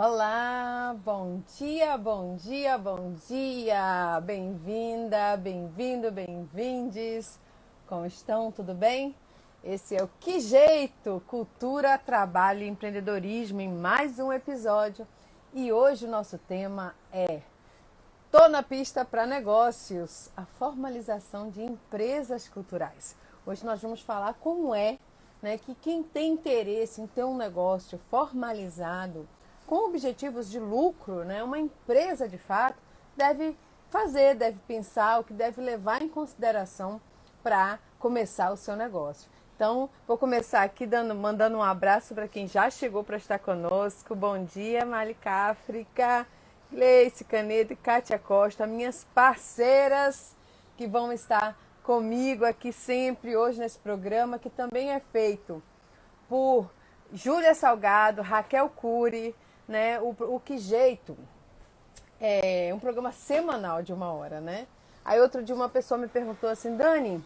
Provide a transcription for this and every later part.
Olá, bom dia, bom dia, bom dia. Bem-vinda, bem-vindo, bem-vindes. Como estão? Tudo bem? Esse é o Que Jeito? Cultura, Trabalho e Empreendedorismo em mais um episódio. E hoje o nosso tema é Tô na pista para negócios, a formalização de empresas culturais. Hoje nós vamos falar como é, né, que quem tem interesse em ter um negócio formalizado com objetivos de lucro, né, uma empresa de fato, deve fazer, deve pensar, o que deve levar em consideração para começar o seu negócio. Então, vou começar aqui mandando um abraço para quem já chegou para estar conosco. Bom dia, Malika África. Gleice Canedo e Kátia Costa, minhas parceiras que vão estar comigo aqui sempre hoje nesse programa, que também é feito por Júlia Salgado, Raquel Cury, né? O Que Jeito é um programa semanal de 1 hora, né? Aí outro dia uma pessoa me perguntou assim, Dani,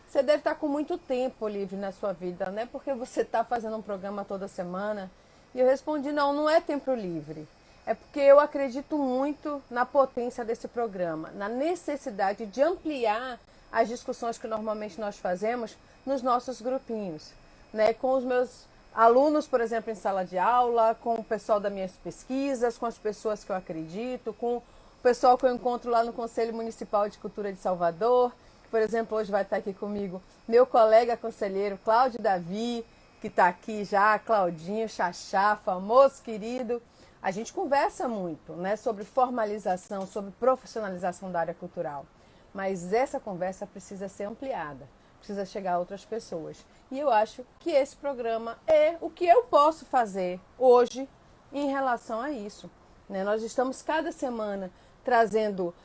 você deve estar com muito tempo livre na sua vida, né? Porque você está fazendo um programa toda semana. E eu respondi, não, não é tempo livre. É porque eu acredito muito na potência desse programa, na necessidade de ampliar as discussões que normalmente nós fazemos nos nossos grupinhos, né? Com os meus alunos, por exemplo, em sala de aula, com o pessoal das minhas pesquisas, com as pessoas que eu acredito, com o pessoal que eu encontro lá no Conselho Municipal de Cultura de Salvador, que, por exemplo, hoje vai estar aqui comigo meu colega conselheiro Cláudio Davi, que está aqui já, Claudinho, Xaxá, famoso querido. A gente conversa muito, né, sobre formalização, sobre profissionalização da área cultural, mas essa conversa precisa ser ampliada, precisa chegar a outras pessoas. E eu acho que esse programa é o que eu posso fazer hoje em relação a isso, né? Nós estamos cada semana trazendo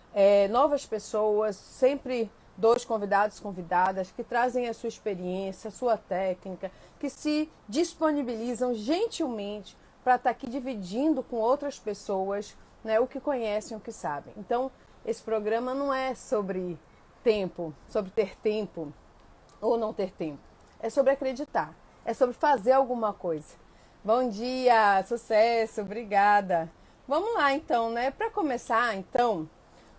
novas pessoas, sempre dois convidados, convidadas, que trazem a sua experiência, a sua técnica, que se disponibilizam gentilmente para estar aqui dividindo com outras pessoas, né, o que conhecem, o que sabem. Então, esse programa não é sobre tempo, sobre ter tempo ou não ter tempo. É sobre acreditar, é sobre fazer alguma coisa. Bom dia, sucesso, obrigada. Vamos lá então, né? Para começar, então,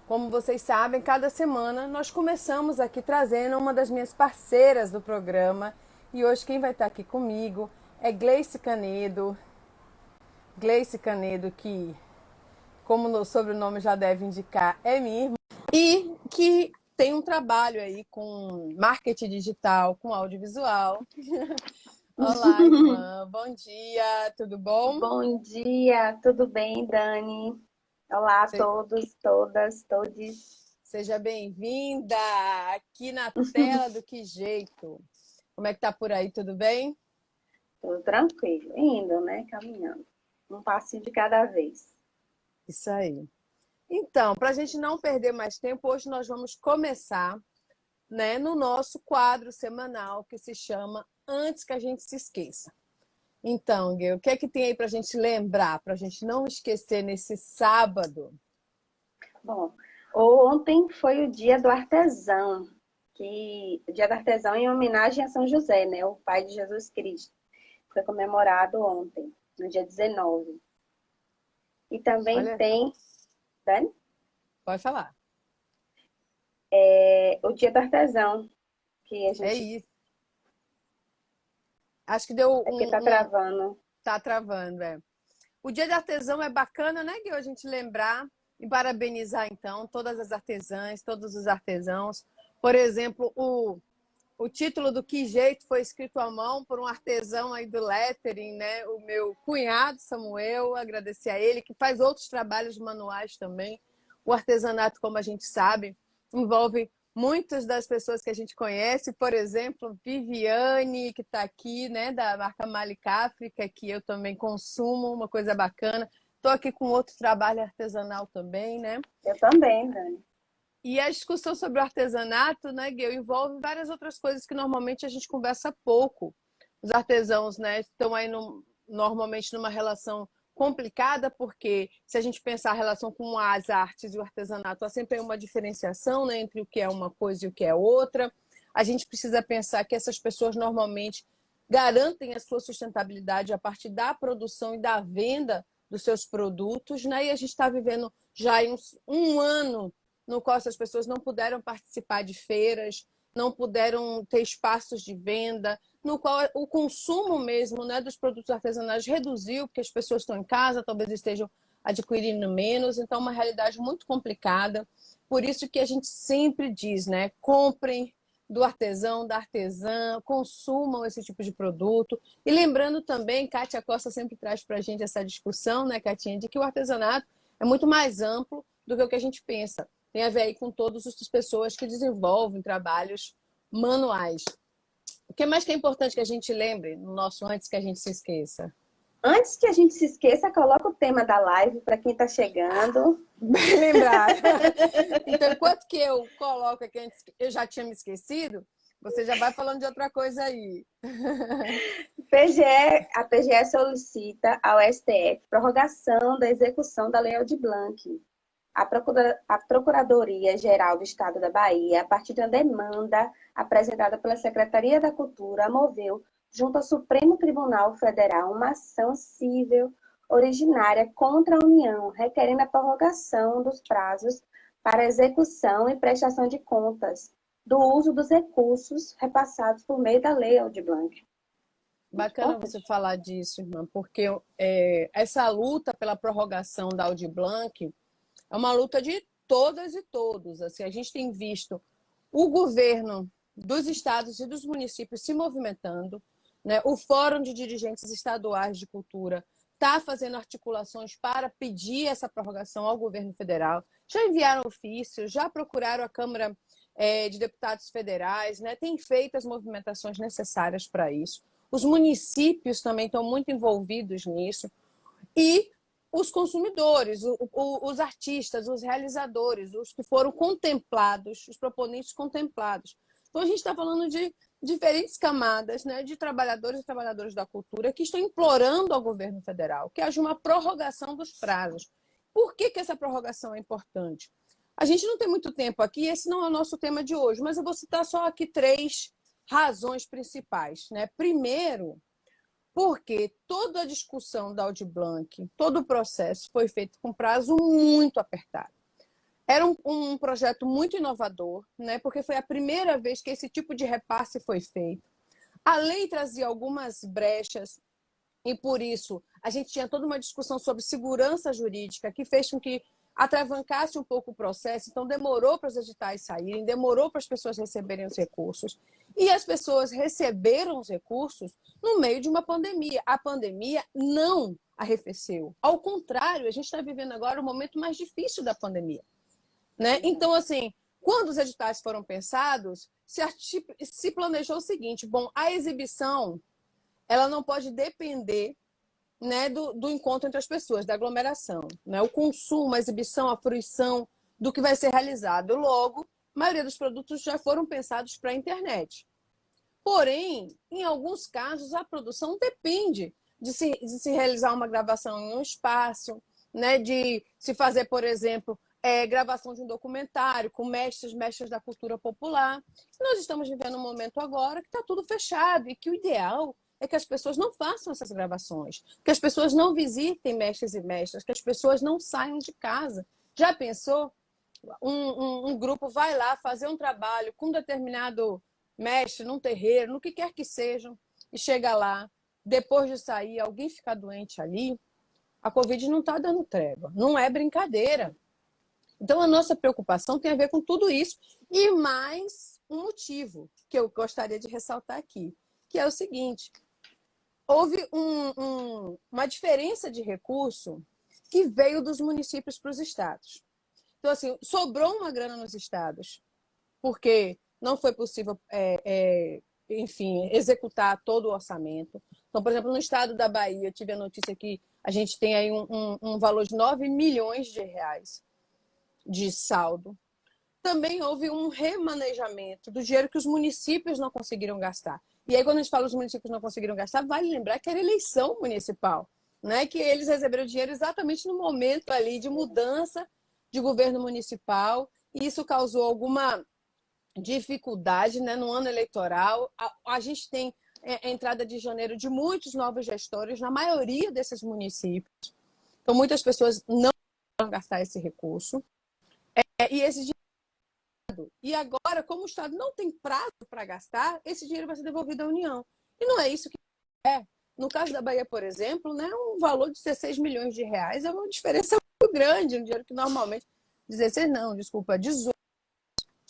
como vocês sabem, cada semana nós começamos aqui trazendo uma das minhas parceiras do programa. E hoje quem vai estar aqui comigo é Gleice Canedo. Gleice Canedo, que, como o sobrenome já deve indicar, é minha irmã. E que tem um trabalho aí com marketing digital, com audiovisual. Olá, irmã. Bom dia, tudo bom? Bom dia, tudo bem, Dani? Olá a Se- todos, todas, todes. Seja bem-vinda aqui na tela do Que Jeito. Como é que tá por aí, tudo bem? Tudo tranquilo, indo, né? Caminhando. Um passinho de cada vez. Isso aí. Então, para a gente não perder mais tempo, hoje nós vamos começar, né, no nosso quadro semanal que se chama Antes que a gente se esqueça. Então, Gui, o que é que tem aí para a gente lembrar, para a gente não esquecer nesse sábado? Bom, ontem foi o dia do artesão, o dia do artesão em homenagem a São José, né? O pai de Jesus Cristo. Foi comemorado ontem, no dia 19. E também Olha, tem, Dani, pode falar. o dia do artesão, que a É gente. isso. Acho que deu É porque tá travando. tá travando, é. O Dia de Artesão é bacana, né, Gui? A gente lembrar e parabenizar, então, todas as artesãs, todos os artesãos. Por exemplo, o título do Que Jeito foi escrito à mão por um artesão aí do lettering, né? O meu cunhado, Samuel, agradecer a ele, que faz outros trabalhos manuais também. O artesanato, como a gente sabe, envolve muitas das pessoas que a gente conhece, por exemplo, Viviane, que está aqui, né, da marca Malika África, que eu também consumo, uma coisa bacana. Estou aqui com outro trabalho artesanal também, né? Eu também, Dani. E a discussão sobre o artesanato, né, Gil, envolve várias outras coisas que normalmente a gente conversa pouco. Os artesãos, né, estão aí normalmente numa relação complicada, porque se a gente pensar a relação com as artes e o artesanato, há sempre uma diferenciação, né, entre o que é uma coisa e o que é outra. A gente precisa pensar que essas pessoas normalmente garantem a sua sustentabilidade a partir da produção e da venda dos seus produtos, né? E a gente está vivendo já em um ano no qual essas pessoas não puderam participar de feiras, não puderam ter espaços de venda, no qual o consumo mesmo, né, dos produtos artesanais reduziu, porque as pessoas estão em casa, talvez estejam adquirindo menos, então é uma realidade muito complicada. Por isso que a gente sempre diz, né, comprem do artesão, da artesã, consumam esse tipo de produto. E lembrando também, Kátia Costa sempre traz para a gente essa discussão, né, Katinha, de que o artesanato é muito mais amplo do que o que a gente pensa. Tem a ver aí com todas as pessoas que desenvolvem trabalhos manuais. O que mais que é importante que a gente lembre no nosso antes que a gente se esqueça? Antes que a gente se esqueça, coloca o tema da live para quem está chegando. Bem lembrado. Então, enquanto que eu coloco aqui, antes, eu já tinha me esquecido, você já vai falando de outra coisa aí. A PGE solicita ao STF prorrogação da execução da Lei Aldir Blanc. A Procuradoria-Geral do Estado da Bahia, a partir da demanda apresentada pela Secretaria da Cultura, moveu, junto ao Supremo Tribunal Federal, uma ação civil originária contra a União, requerendo a prorrogação dos prazos para execução e prestação de contas do uso dos recursos repassados por meio da Lei Aldir Blanc. Bacana você falar disso, irmã, porque essa luta pela prorrogação da Aldir Blanc é uma luta de todas e todos. Assim, a gente tem visto o governo dos estados e dos municípios se movimentando, né? O Fórum de Dirigentes Estaduais de Cultura está fazendo articulações para pedir essa prorrogação ao governo federal. Já enviaram ofícios, já procuraram a Câmara de Deputados Federais, né? Tem feito as movimentações necessárias para isso. Os municípios também estão muito envolvidos nisso. E os consumidores, os artistas, os realizadores, os que foram contemplados, os proponentes contemplados. Então, a gente está falando de diferentes camadas, né, de trabalhadores e trabalhadoras da cultura que estão implorando ao governo federal que haja uma prorrogação dos prazos. Por que essa prorrogação é importante? A gente não tem muito tempo aqui, esse não é o nosso tema de hoje, mas eu vou citar só aqui 3 razões principais, né? Primeiro, porque toda a discussão da Aldir Blanc, todo o processo foi feito com prazo muito apertado. Era um projeto muito inovador, né? Porque foi a primeira vez que esse tipo de repasse foi feito. A lei trazia algumas brechas e, por isso, a gente tinha toda uma discussão sobre segurança jurídica que fez com que atravancasse um pouco o processo, então demorou para os editais saírem, demorou para as pessoas receberem os recursos. E as pessoas receberam os recursos no meio de uma pandemia. A pandemia não arrefeceu. Ao contrário, a gente está vivendo agora o momento mais difícil da pandemia, né? Então, assim, quando os editais foram pensados, se planejou o seguinte: bom, a exibição ela não pode depender, né, do encontro entre as pessoas, da aglomeração, né? O consumo, a exibição, a fruição do que vai ser realizado. Logo, a maioria dos produtos já foram pensados para a internet. Porém, em alguns casos, a produção depende de se realizar uma gravação em um espaço, né? De se fazer, por exemplo, gravação de um documentário com mestres da cultura popular. Nós estamos vivendo um momento agora que está tudo fechado e que o ideal é que as pessoas não façam essas gravações, que as pessoas não visitem mestres e mestras, que as pessoas não saiam de casa. Já pensou? Um grupo vai lá fazer um trabalho com um determinado mestre, num terreiro, no que quer que seja, e chega lá, depois de sair, alguém ficar doente ali, a Covid não está dando trégua, não é brincadeira. Então, a nossa preocupação tem a ver com tudo isso. E mais um motivo que eu gostaria de ressaltar aqui, que é o seguinte: houve uma diferença de recurso que veio dos municípios para os estados. Então, assim, sobrou uma grana nos estados, porque não foi possível, enfim, executar todo o orçamento. Então, por exemplo, no estado da Bahia, eu tive a notícia que a gente tem aí um valor de 9 milhões de reais de saldo. Também houve um remanejamento do dinheiro que os municípios não conseguiram gastar. E aí, quando a gente fala que os municípios não conseguiram gastar, vale lembrar que era eleição municipal, né? Que eles receberam dinheiro exatamente no momento ali de mudança de governo municipal, e isso causou alguma dificuldade, né, no ano eleitoral. A gente tem a entrada de janeiro de muitos novos gestores na maioria desses municípios. Então, muitas pessoas não vão gastar esse recurso. E esse dinheiro. E agora, como o Estado não tem prazo para gastar, esse dinheiro vai ser devolvido à União. E não é isso que é. No caso da Bahia, por exemplo, né, um valor de 16 milhões de reais é uma diferença muito grande, um dinheiro que normalmente... 16 não, desculpa, 18.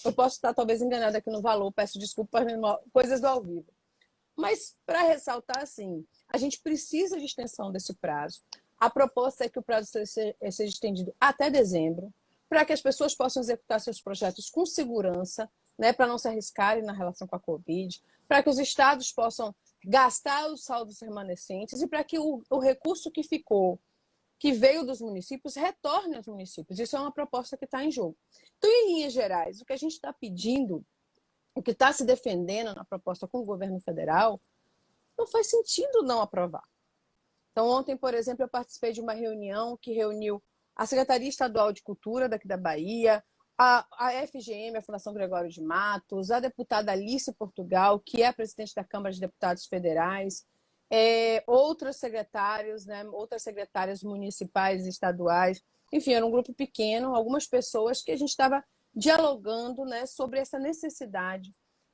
Eu posso estar talvez enganada aqui no valor, peço desculpas, coisas do ao vivo. Mas, para ressaltar, assim, a gente precisa de extensão desse prazo. A proposta é que o prazo seja estendido até dezembro, para que as pessoas possam executar seus projetos com segurança, né, para não se arriscarem na relação com a Covid, para que os estados possam gastar os saldos remanescentes e para que o recurso que ficou, que veio dos municípios, retorne aos municípios. Isso é uma proposta que está em jogo. Então, em linhas gerais, o que a gente está pedindo, o que está se defendendo na proposta com o governo federal, não faz sentido não aprovar. Então, ontem, por exemplo, eu participei de uma reunião que reuniu a Secretaria Estadual de Cultura daqui da Bahia, a FGM, a Fundação Gregório de Matos, a deputada Alice Portugal, que é a presidente da Câmara de Deputados Federais, outros secretários, né, outras secretárias municipais e estaduais. Enfim, era um grupo pequeno, algumas pessoas que a gente estava dialogando, né, sobre essa necessidade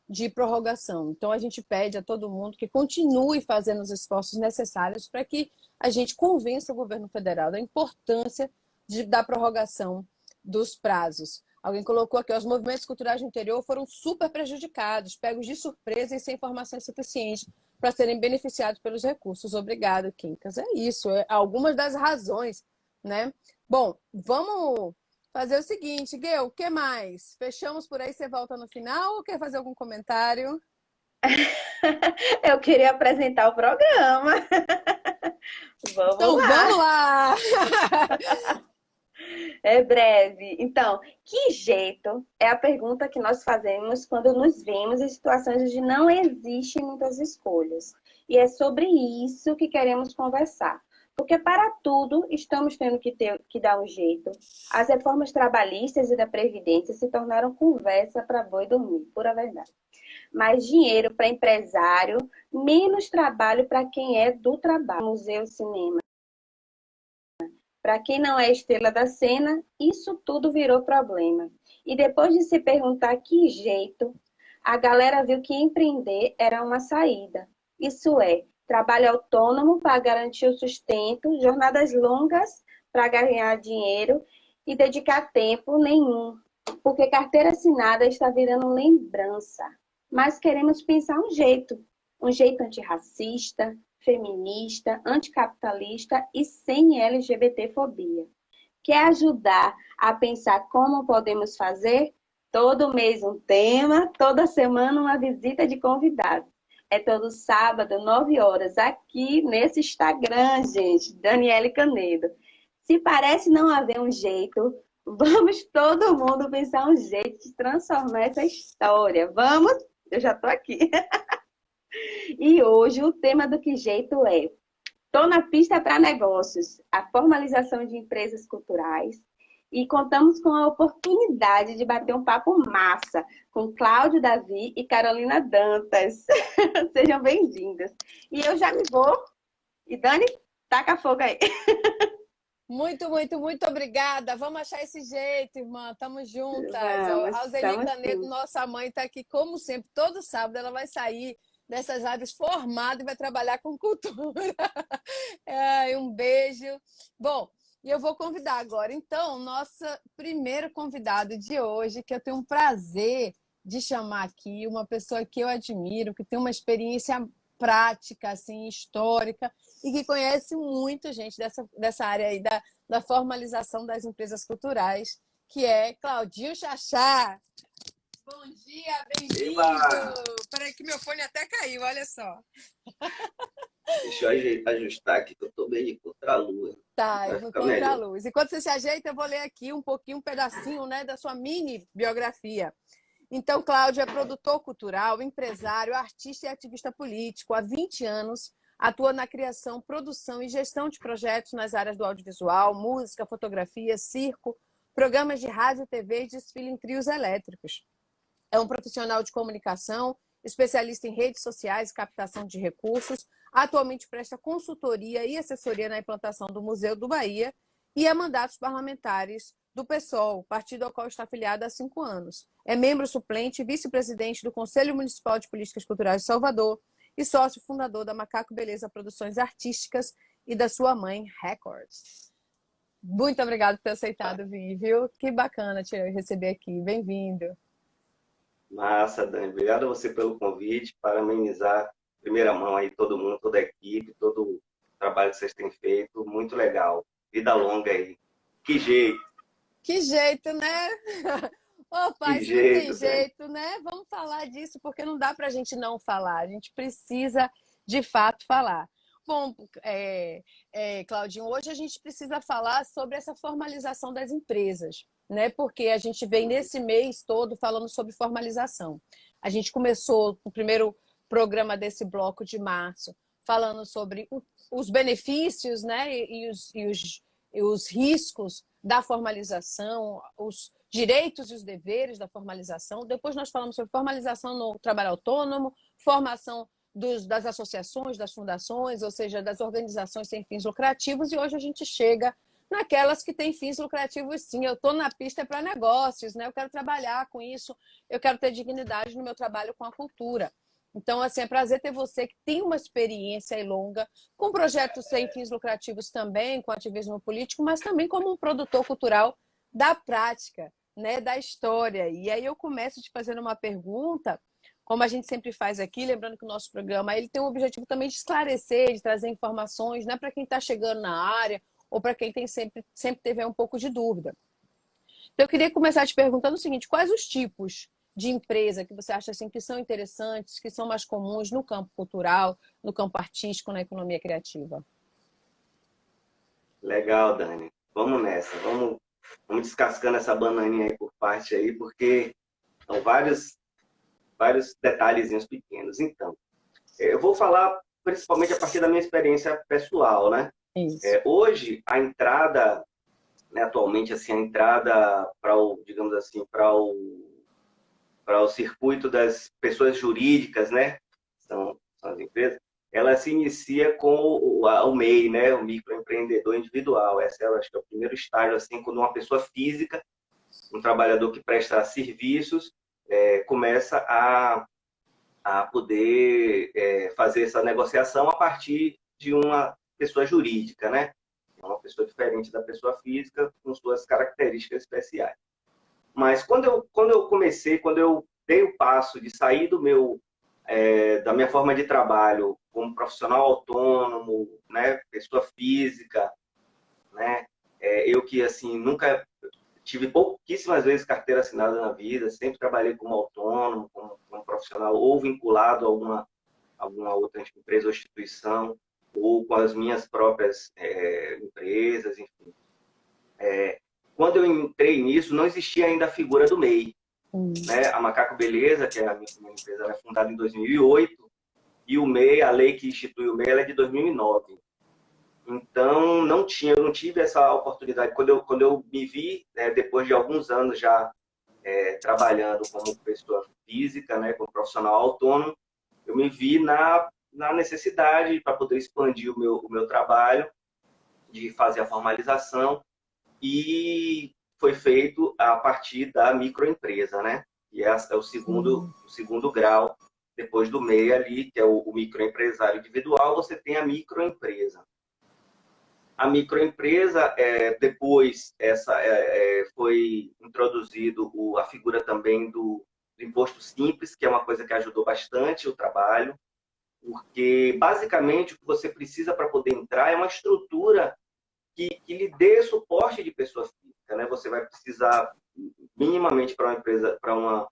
de prorrogação. Então, a gente pede a todo mundo que continue fazendo os esforços necessários para que a gente convença o governo federal da importância da prorrogação dos prazos. Alguém colocou aqui, os movimentos culturais do interior foram super prejudicados, pegos de surpresa e sem informações suficientes para serem beneficiados pelos recursos. Obrigado, Quincas. É isso, algumas das razões, né? Bom, vamos fazer o seguinte, Guel, o que mais? Fechamos por aí, você volta no final ou quer fazer algum comentário? Eu queria apresentar o programa. Vamos Então, lá. vamos lá! É breve. Então, que jeito é a pergunta que nós fazemos quando nos vemos em situações onde não existem muitas escolhas. E é sobre isso que queremos conversar. Porque para tudo estamos tendo que dar um jeito. As reformas trabalhistas e da Previdência se tornaram conversa para boi dormir, pura verdade. Mais dinheiro para empresário, menos trabalho para quem é do trabalho. Museu, cinema. Para quem não é estrela da cena, isso tudo virou problema. E depois de se perguntar que jeito, a galera viu que empreender era uma saída. Isso é, trabalho autônomo para garantir o sustento, jornadas longas para ganhar dinheiro e dedicar tempo nenhum. Porque carteira assinada está virando lembrança. Mas queremos pensar um jeito antirracista, feminista, anticapitalista e sem LGBTfobia. Quer ajudar a pensar como podemos fazer? Todo mês um tema, toda semana uma visita de convidado. É todo sábado, 9 horas, aqui nesse Instagram, gente, Daniele Canedo. Se parece não haver um jeito, vamos todo mundo pensar um jeito de transformar essa história. Vamos? Eu já estou aqui. E hoje o tema do Que Jeito é: Tô na pista para negócios, a formalização de empresas culturais. E contamos com a oportunidade de bater um papo massa com Cláudio Davi e Carolina Dantas. Sejam bem-vindos. E eu já me vou. E Dani, taca fogo aí. Muito, muito, muito obrigada. Vamos achar esse jeito, irmã. Estamos juntas. Vamos, A Alzeli Canedo, nossa mãe, está aqui, como sempre, todo sábado. Ela vai sair dessas lives formada e vai trabalhar com cultura. Um beijo. Bom, e eu vou convidar agora, então, nossa primeiro convidado de hoje, que eu tenho um prazer de chamar aqui, uma pessoa que eu admiro, que tem uma experiência prática, assim, histórica, e que conhece muito gente dessa área aí da formalização das empresas culturais, que é Claudinho Xaxá. Bom dia, bem-vindo! Peraí que meu fone até caiu, olha só. Deixa eu ajustar aqui, que eu tô bem de contra-luz. Tá, eu vou contra a luz. Enquanto você se ajeita, eu vou ler aqui um pedacinho, né, da sua mini biografia. Então, Cláudio é produtor cultural, empresário, artista e ativista político. Há 20 anos, atua na criação, produção e gestão de projetos nas áreas do audiovisual, música, fotografia, circo, programas de rádio, TV e desfile em trios elétricos. É um profissional de comunicação especialista em redes sociais e captação de recursos. Atualmente presta consultoria e assessoria na implantação do Museu do Bahia e a mandatos parlamentares do PSOL, partido ao qual está afiliado há 5 anos. É membro suplente e vice-presidente do Conselho Municipal de Políticas Culturais de Salvador e sócio fundador da Macaco Beleza Produções Artísticas e da sua mãe Records. Muito obrigada por ter aceitado vir, viu? Que bacana te receber aqui. Bem-vindo. Massa, Dani. Obrigado a você pelo convite, parabenizar em primeira mão aí todo mundo, toda a equipe, todo o trabalho que vocês têm feito. Muito legal. Vida longa aí. Que jeito. Que jeito, né? Ô, pai, Que se não tem jeito, jeito, né? Vamos falar disso, porque não dá para a gente não falar. A gente precisa, de fato, falar. Bom, Claudinho, hoje a gente precisa falar sobre essa formalização das empresas, né? Porque a gente vem nesse mês todo falando sobre formalização. A gente começou o primeiro programa desse bloco de março falando sobre os benefícios, né? E os riscos da formalização, os direitos e os deveres da formalização. Depois nós falamos sobre formalização no trabalho autônomo, formação das associações, das fundações, ou seja, das organizações sem fins lucrativos, e hoje a gente chega naquelas que têm fins lucrativos, sim. Eu estou na pista para negócios, né? Eu quero trabalhar com isso, eu quero ter dignidade no meu trabalho com a cultura. Então, assim, é prazer ter você que tem uma experiência aí longa, com projetos sem fins lucrativos também, com ativismo político, mas também como um produtor cultural da prática, né, da história. E aí eu começo te fazendo uma pergunta, como a gente sempre faz aqui, lembrando que o nosso programa ele tem o objetivo também de esclarecer, de trazer informações, né, para quem está chegando na área ou para quem tem sempre teve um pouco de dúvida. Então, eu queria começar te perguntando o seguinte: quais os tipos de empresa que você acha assim, que são interessantes, que são mais comuns no campo cultural, no campo artístico, na economia criativa? Legal, Dani. Vamos nessa. Vamos descascando essa bananinha aí por parte aí, porque são vários detalhezinhos pequenos. Então, eu vou falar principalmente a partir da minha experiência pessoal, né? Isso. Hoje, a entrada, né, atualmente, assim, a entrada para digamos assim, para o circuito das pessoas jurídicas, né? São as empresas. Ela se inicia com o MEI, né? O microempreendedor individual. Esse eu acho que é o primeiro estágio, assim, quando uma pessoa física, um trabalhador que presta serviços, começa a poder fazer essa negociação a partir de uma pessoa jurídica, né? Uma pessoa diferente da pessoa física, com suas características especiais. Mas quando eu dei o passo de sair da minha forma de trabalho como profissional autônomo, né, pessoa física, né, eu que assim nunca tive pouquíssimas vezes carteira assinada na vida, sempre trabalhei como autônomo, como profissional ou vinculado a alguma outra empresa ou instituição, ou com as minhas próprias empresas, enfim. Quando eu entrei nisso, não existia ainda a figura do MEI. Né? A Macaco Beleza, que é a minha empresa, ela é fundada em 2008, e o MEI, a lei que institui o MEI, ela é de 2009. Então, eu não tive essa oportunidade. Quando eu me vi, né, depois de alguns anos já trabalhando como pessoa física, né, como profissional autônomo, eu me vi na necessidade, para poder expandir o meu trabalho, de fazer a formalização, e foi feito a partir da microempresa, né? E é o segundo grau, depois do MEI ali, que é o microempresário individual, você tem a microempresa. A microempresa, depois foi introduzido a figura também do imposto simples, que é uma coisa que ajudou bastante o trabalho, porque basicamente o que você precisa para poder entrar é uma estrutura que lhe dê suporte de pessoa física, né? Você vai precisar minimamente para uma empresa, para uma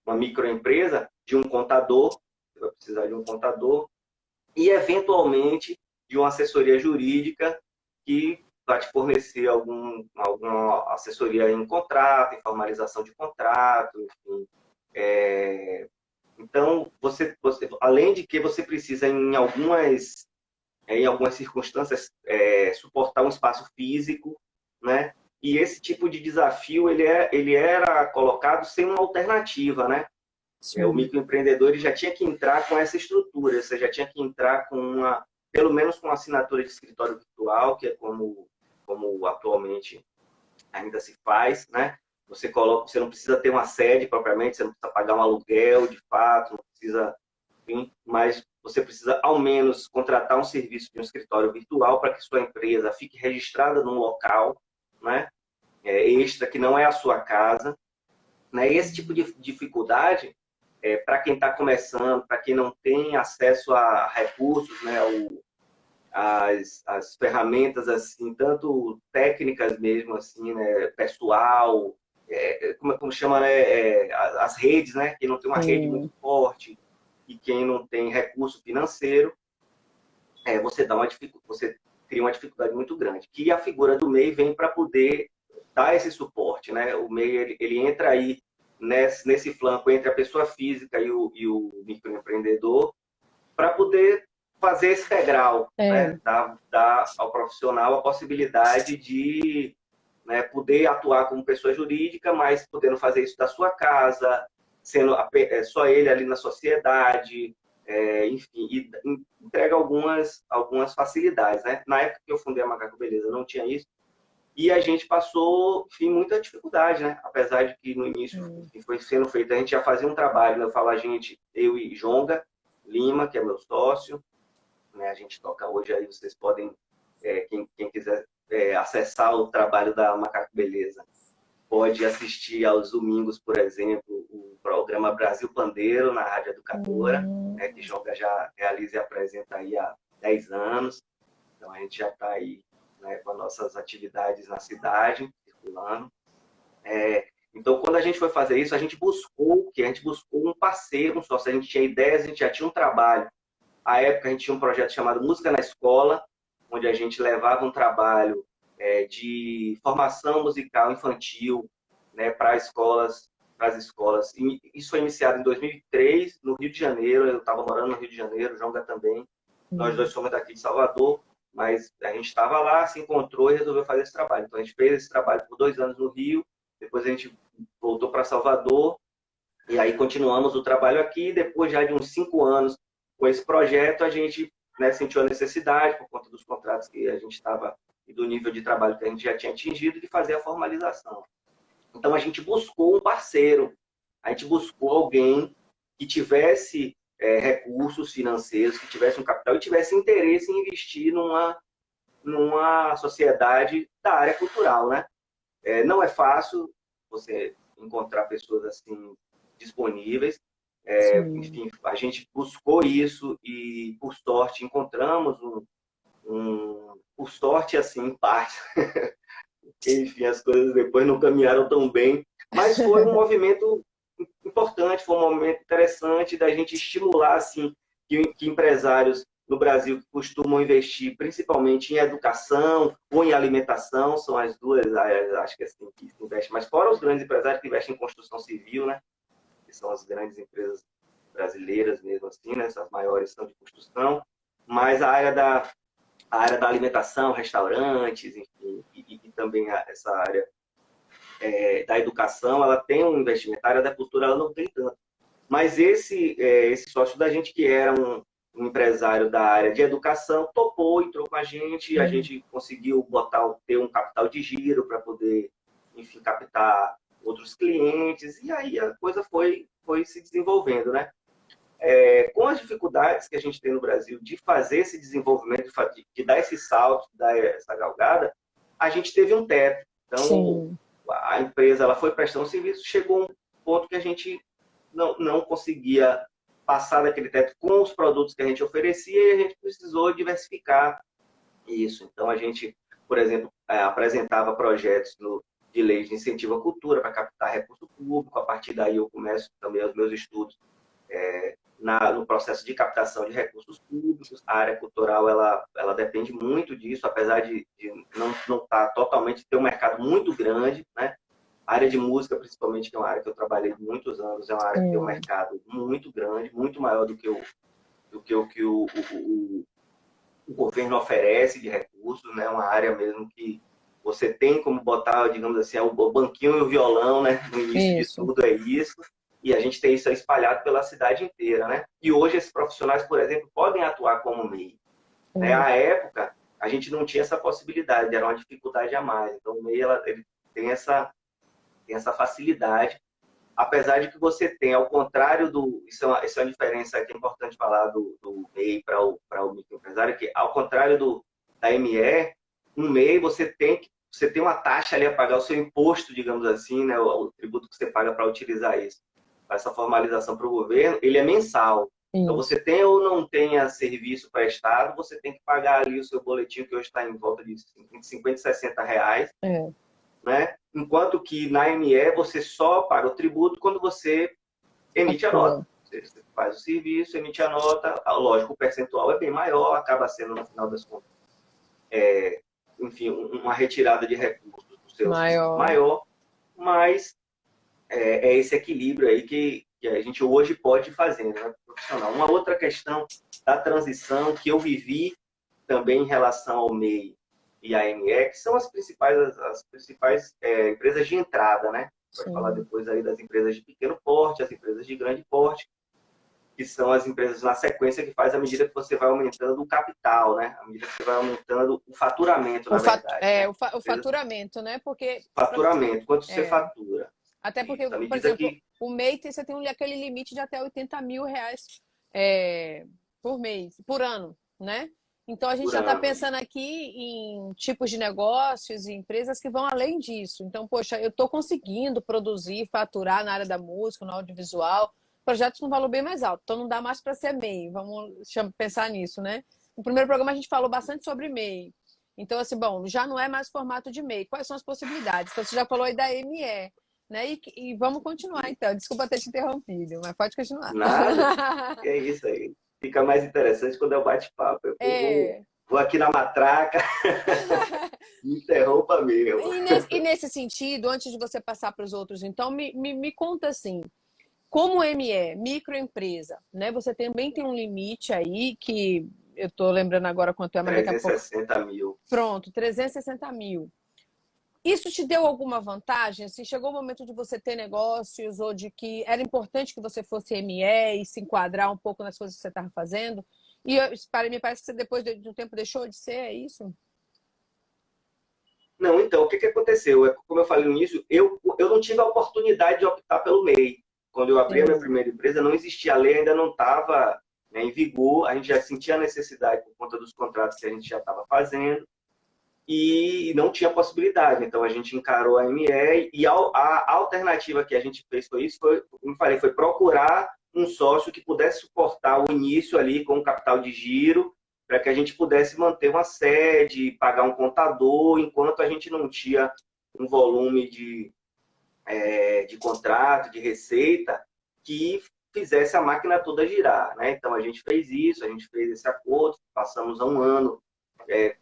microempresa, de um contador, você vai precisar de um contador e eventualmente de uma assessoria jurídica que vai te fornecer alguma assessoria em contrato, em formalização de contrato, enfim. Então, além de que você precisa em algumas circunstâncias, suportar um espaço físico, né? E esse tipo de desafio ele era colocado sem uma alternativa, né? O microempreendedor ele já tinha que entrar com essa estrutura, você já tinha que entrar com pelo menos com uma assinatura de escritório virtual, que é como atualmente ainda se faz, né? Você não precisa ter uma sede propriamente, você não precisa pagar um aluguel de fato, não precisa, enfim, mas você precisa ao menos contratar um serviço de um escritório virtual para que sua empresa fique registrada num local, né? Extra, que não é a sua casa, né? Esse tipo de dificuldade, para quem está começando, para quem não tem acesso a recursos, né? As ferramentas, assim, tanto técnicas mesmo, assim, né? Pessoal, como chama, né? As redes, né? Quem não tem uma rede muito forte e quem não tem recurso financeiro, você cria uma dificuldade muito grande. Que a figura do MEI vem para poder dar esse suporte, né? O MEI ele entra aí nesse flanco entre a pessoa física e o microempreendedor para poder fazer esse degrau, né? Dar ao profissional a possibilidade de, né, poder atuar como pessoa jurídica, mas podendo fazer isso da sua casa, sendo só ele ali na sociedade, enfim, e entrega algumas facilidades, né? Na época que eu fundei a Macaco Beleza não tinha isso, e a gente passou, enfim, muita dificuldade, né? Apesar de que no início enfim, foi sendo feito, a gente já fazia um trabalho, né? Eu falo eu e Jonga Lima, que é meu sócio, né? A gente toca hoje aí, vocês podem, quem quiser acessar o trabalho da Macaco Beleza, pode assistir aos domingos, por exemplo, o programa Brasil Pandeiro na Rádio Educadora, né, que Jonga já realiza e apresenta aí há 10 anos. Então a gente já está aí, né, com as nossas atividades na cidade, circulando. Então, quando a gente foi fazer isso, a gente buscou um parceiro, um sócio. A gente tinha ideias, a gente já tinha um trabalho. À época, a gente tinha um projeto chamado Música na Escola, onde a gente levava um trabalho de formação musical infantil, né, para as escolas. Isso foi iniciado em 2003, no Rio de Janeiro. Eu estava morando no Rio de Janeiro, o Jonga também. Nós dois somos daqui de Salvador, mas a gente estava lá, se encontrou e resolveu fazer esse trabalho. Então, a gente fez esse trabalho por 2 anos no Rio, depois a gente voltou para Salvador, e aí continuamos o trabalho aqui. Depois já de uns 5 anos com esse projeto, a gente, né, sentiu a necessidade, por conta dos contratos que a gente estava e do nível de trabalho que a gente já tinha atingido, de fazer a formalização. Então, a gente buscou um parceiro, a gente buscou alguém que tivesse recursos financeiros, que tivesse um capital e tivesse interesse em investir numa sociedade da área cultural, né? Não é fácil você encontrar pessoas assim disponíveis. Enfim, a gente buscou isso e, por sorte, encontramos por sorte, assim, em parte. Enfim, as coisas depois não caminharam tão bem, mas foi um movimento importante, foi um momento interessante da gente estimular, assim, que empresários no Brasil que costumam investir principalmente em educação ou em alimentação, são as duas áreas, acho que assim, que se investe, mas fora os grandes empresários que investem em construção civil, né? Que são as grandes empresas brasileiras mesmo assim, né? Essas maiores são de construção, mas a área da alimentação, restaurantes, enfim, e também essa área da educação, ela tem um investimento. A área da cultura, ela não tem tanto. Mas esse sócio da gente, que era um empresário da área de educação, topou, entrou com a gente, e a gente conseguiu ter um capital de giro para poder, enfim, captar outros clientes, e aí a coisa foi se desenvolvendo, né? Com as dificuldades que a gente tem no Brasil de fazer esse desenvolvimento, de dar esse salto, de dar essa galgada, a gente teve um teto. Então, a empresa ela foi prestando serviço, chegou a um ponto que a gente não conseguia passar daquele teto com os produtos que a gente oferecia, e a gente precisou diversificar isso. Então, a gente, por exemplo, apresentava projetos de leis de incentivo à cultura para captar recurso público. A partir daí, eu começo também os meus estudos no processo de captação de recursos públicos. A área cultural ela depende muito disso, apesar de não estar totalmente, ter um mercado muito grande, né? A área de música, principalmente, que é uma área que eu trabalhei muitos anos, é uma área que tem um mercado muito grande, muito maior do que o governo oferece de recursos, né? Uma área mesmo que você tem como botar, digamos assim, o banquinho e o violão, né? No início de tudo é isso. E a gente tem isso espalhado pela cidade inteira, né? E hoje esses profissionais, por exemplo, podem atuar como MEI. Né? À época, a gente não tinha essa possibilidade, era uma dificuldade a mais. Então, o MEI ele tem essa facilidade, apesar de que você tem, ao contrário do... Isso é uma diferença que é importante falar do MEI para o microempresário, que ao contrário da ME, um MEI você tem uma taxa ali a pagar, o seu imposto, digamos assim, né? O tributo que você paga para utilizar isso. Essa formalização para o governo, ele é mensal. Então, você tem ou não tenha serviço prestado, você tem que pagar ali o seu boletim, que hoje está em volta de 50, 60 reais. Né? Enquanto que na ME você só paga o tributo quando você emite a nota. Você faz o serviço, emite a nota, lógico, o percentual é bem maior, acaba sendo, no final das contas, enfim, uma retirada de recursos do seu maior, mas é esse equilíbrio aí que a gente hoje pode fazer, né, profissional. Uma outra questão da transição que eu vivi também em relação ao MEI e a ME, que são as principais empresas de entrada, né? Pode falar depois aí das empresas de pequeno porte, as empresas de grande porte, que são as empresas na sequência que faz à medida que você vai aumentando o capital, né? À medida que você vai aumentando o faturamento, na verdade. Né? O faturamento, né? Porque... Faturamento, quanto você fatura. Até porque, por exemplo, o MEI você tem aquele limite de até 80 mil reais por mês, por ano, né? Então, a gente já está pensando aqui em tipos de negócios e empresas que vão além disso. Então, poxa, eu estou conseguindo produzir, faturar na área da música, no audiovisual, projetos com valor bem mais alto. Então, não dá mais para ser MEI. Vamos pensar nisso, né? No primeiro programa, a gente falou bastante sobre MEI. Então, assim, bom, já não é mais formato de MEI. Quais são as possibilidades? Então, você já falou aí da ME. Né? E vamos continuar, então. Desculpa ter te interrompido, mas pode continuar. Nada, é isso aí. Fica mais interessante quando é o bate-papo. Vou aqui na matraca, me interrompa mesmo. E nesse sentido, antes de você passar para os outros, então, me conta assim, como ME, microempresa, né? Você também tem um limite aí que eu estou lembrando agora quanto é, mas daqui a pouco... 360 mil. Pronto, 360 mil. Isso te deu alguma vantagem? Assim, chegou o momento de você ter negócios ou de que era importante que você fosse ME e se enquadrar um pouco nas coisas que você estava fazendo? E me parece que você depois de um tempo deixou de ser, é isso? Não, então, o que aconteceu? Como eu falei no início, eu não tive a oportunidade de optar pelo MEI. Quando eu abri a minha primeira empresa, não existia a lei, ainda não estava, né, em vigor, a gente já sentia a necessidade por conta dos contratos que a gente já estava fazendo. E não tinha possibilidade. Então, a gente encarou a ME e a alternativa que a gente fez como eu falei, foi procurar um sócio que pudesse suportar o início ali com o capital de giro, para que a gente pudesse manter uma sede, pagar um contador, enquanto a gente não tinha um volume de contrato, de receita, que fizesse a máquina toda girar, né? Então, a gente fez isso, a gente fez esse acordo, passamos um ano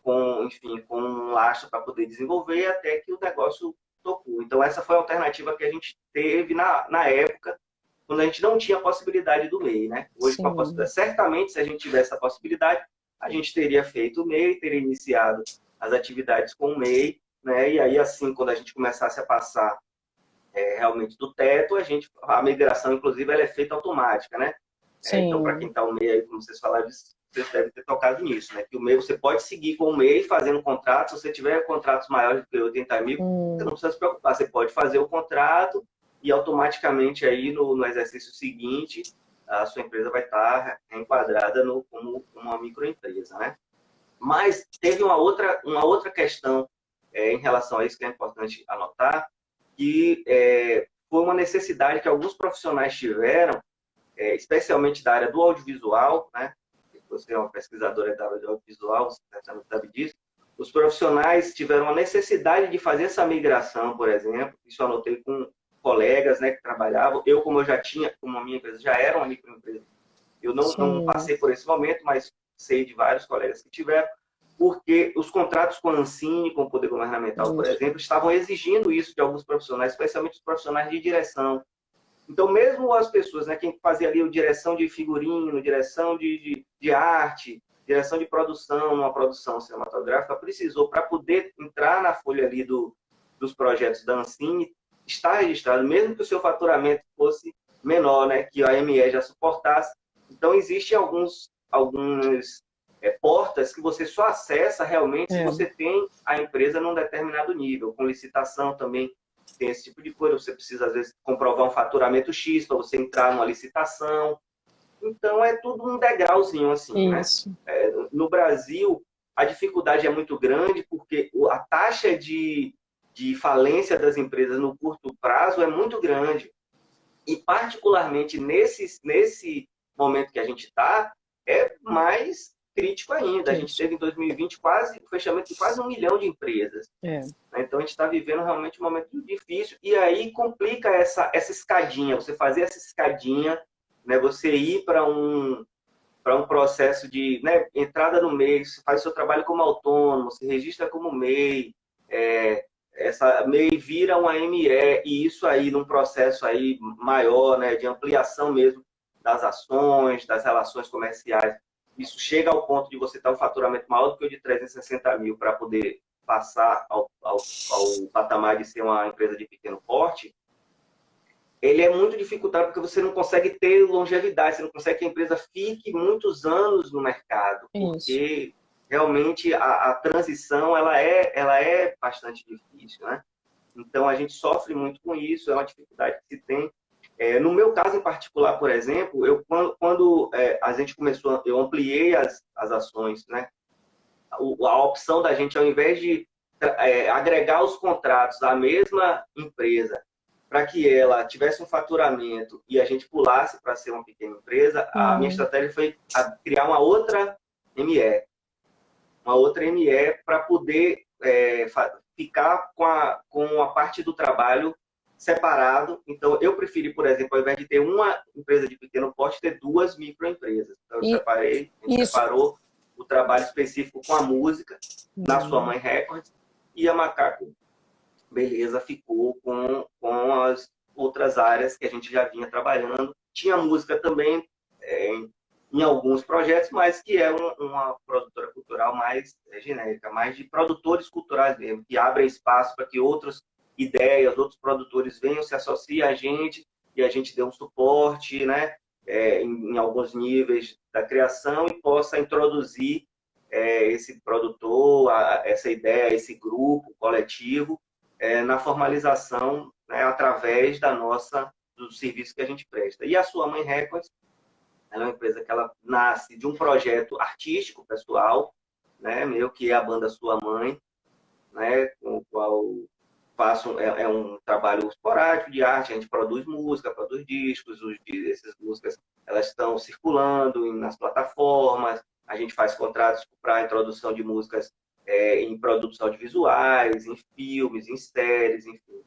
com um lastro para poder desenvolver até que o negócio tocou. Então, essa foi a alternativa que a gente teve na época, quando a gente não tinha a possibilidade do MEI, né? Hoje, com a possibilidade, certamente, se a gente tivesse a possibilidade, a gente teria feito o MEI, teria iniciado as atividades com o MEI, né? E aí, assim, quando a gente começasse a passar realmente do teto, a migração, inclusive, ela é feita automática, né? Então, para quem está no MEI, aí, como vocês falaram, vocês devem ter tocado nisso, né? Que o MEI, você pode seguir com o MEI fazendo contrato. Se você tiver contratos maiores do que 80 mil, você não precisa se preocupar. Você pode fazer o contrato e automaticamente aí no exercício seguinte, a sua empresa vai estar enquadrada como uma microempresa, né? Mas teve uma outra questão em relação a isso que é importante anotar, que foi uma necessidade que alguns profissionais tiveram, especialmente da área do audiovisual, né? Você é uma pesquisadora da área do audiovisual, você certamente sabe disso. Os profissionais tiveram a necessidade de fazer essa migração, por exemplo. Isso eu anotei com colegas, né, que trabalhavam. Como a minha empresa já era uma microempresa, eu não passei por esse momento, mas sei de vários colegas que tiveram, porque os contratos com a Ancine, com o Poder Governamental, por exemplo, estavam exigindo isso de alguns profissionais, especialmente os profissionais de direção. Então, mesmo as pessoas, né, quem fazia ali direção de figurino, direção de arte, direção de produção, numa produção cinematográfica, precisou, para poder entrar na folha ali dos projetos da Ancine, estar registrado, mesmo que o seu faturamento fosse menor, né, que a AME já suportasse. Então, existem algumas portas que você só acessa realmente se você tem a empresa num determinado nível. Com licitação também tem esse tipo de coisa. Você precisa, às vezes, comprovar um faturamento X para você entrar numa licitação. Então, é tudo um degrauzinho, assim, né? No Brasil, a dificuldade é muito grande porque a taxa de falência das empresas no curto prazo é muito grande. E, particularmente, nesse momento que a gente está, é mais crítico ainda. A gente teve, em 2020, o fechamento de quase 1 milhão de empresas. Então, a gente está vivendo realmente um momento difícil. E aí complica essa escadinha, você fazer essa escadinha, né, você ir para um processo de, né, entrada no MEI, você faz o seu trabalho como autônomo, se registra como MEI, essa MEI vira uma ME, e isso aí num processo aí maior, né, de ampliação mesmo das ações, das relações comerciais, isso chega ao ponto de você ter um faturamento maior do que o de 360 mil para poder passar ao patamar de ser uma empresa de pequeno porte, ele é muito dificultado porque você não consegue ter longevidade, você não consegue que a empresa fique muitos anos no mercado, porque realmente a transição ela é bastante difícil, né? Então a gente sofre muito com isso, é uma dificuldade que se tem. No meu caso em particular, por exemplo, quando a gente começou, eu ampliei as ações, né? A opção da gente, ao invés de agregar os contratos à mesma empresa, para que ela tivesse um faturamento e a gente pulasse para ser uma pequena empresa, a minha estratégia foi criar uma outra ME. Uma outra ME para poder ficar com a parte do trabalho separado. Então, eu preferi, por exemplo, ao invés de ter uma empresa de pequeno porte, ter 2 microempresas. Então, a gente separou o trabalho específico com a música, na Sua Mãe Records, e a Macaco Beleza ficou com as outras áreas que a gente já vinha trabalhando. Tinha música também em alguns projetos, mas que é uma produtora cultural mais genérica, mais de produtores culturais mesmo, que abrem espaço para que outras ideias, outros produtores venham, se associar a gente, e a gente dê um suporte, né, em alguns níveis da criação, e possa introduzir esse produtor, essa ideia, esse grupo coletivo, na formalização, né, através do serviço que a gente presta. E a Sua Mãe Records, ela é uma empresa que ela nasce de um projeto artístico, pessoal, né, meu, que é a banda Sua Mãe, né, com o qual faço um trabalho esporádico de arte, a gente produz música, produz discos, essas músicas elas estão circulando nas plataformas, a gente faz contratos para a introdução de músicas em produtos audiovisuais, em filmes, em séries, enfim.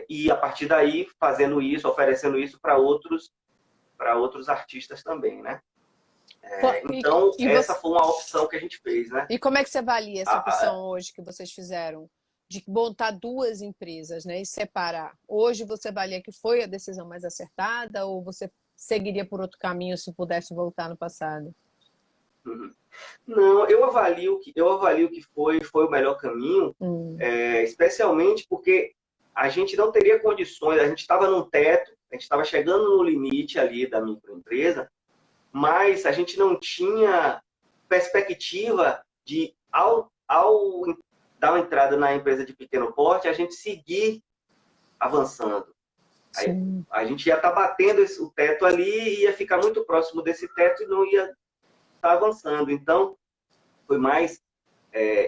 E a partir daí, fazendo isso, oferecendo isso para outros artistas também, né? Então, essa foi uma opção que a gente fez, né? E como é que você avalia essa opção hoje que vocês fizeram? De montar 2 empresas, né? E separar. Hoje você avalia que foi a decisão mais acertada ou você seguiria por outro caminho se pudesse voltar no passado? Não, eu avalio que foi o melhor caminho, especialmente porque a gente não teria condições, a gente estava num teto, a gente estava chegando no limite ali da microempresa, mas a gente não tinha perspectiva de, ao dar uma entrada na empresa de pequeno porte, a gente seguir avançando. Aí, a gente ia estar batendo o teto ali, ia ficar muito próximo desse teto e não ia estar avançando. Então, foi mais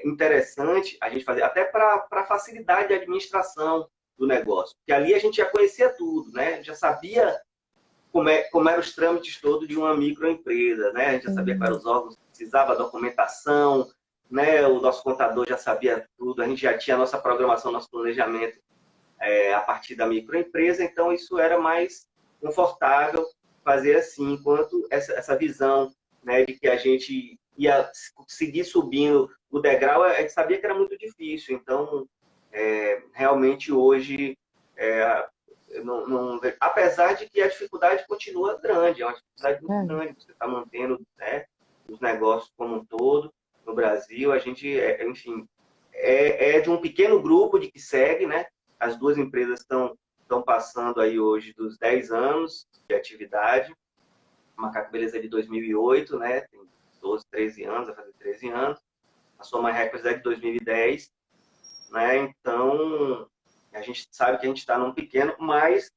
interessante a gente fazer, até para facilidade de administração do negócio. Porque ali a gente já conhecia tudo, né? A gente já sabia como eram os trâmites todos de uma microempresa, né? A gente já sabia quais eram os órgãos que precisava, documentação, né? O nosso contador já sabia tudo, a gente já tinha a nossa programação, nosso planejamento a partir da microempresa, então isso era mais confortável fazer assim, enquanto essa visão, né, de que a gente ia seguir subindo o degrau, a gente sabia que era muito difícil. Então, realmente hoje, apesar de que a dificuldade continua grande, é uma dificuldade muito grande, você está mantendo, né, os negócios como um todo no Brasil. A gente, enfim, de um pequeno grupo de que segue, né? As 2 empresas estão estão passando aí hoje dos 10 anos de atividade. Macaco Beleza é de 2008, né? Tem 12, 13 anos, vai fazer 13 anos. A Sua Mãe Records é de 2010, né? Então, a gente sabe que a gente está num pequeno, mas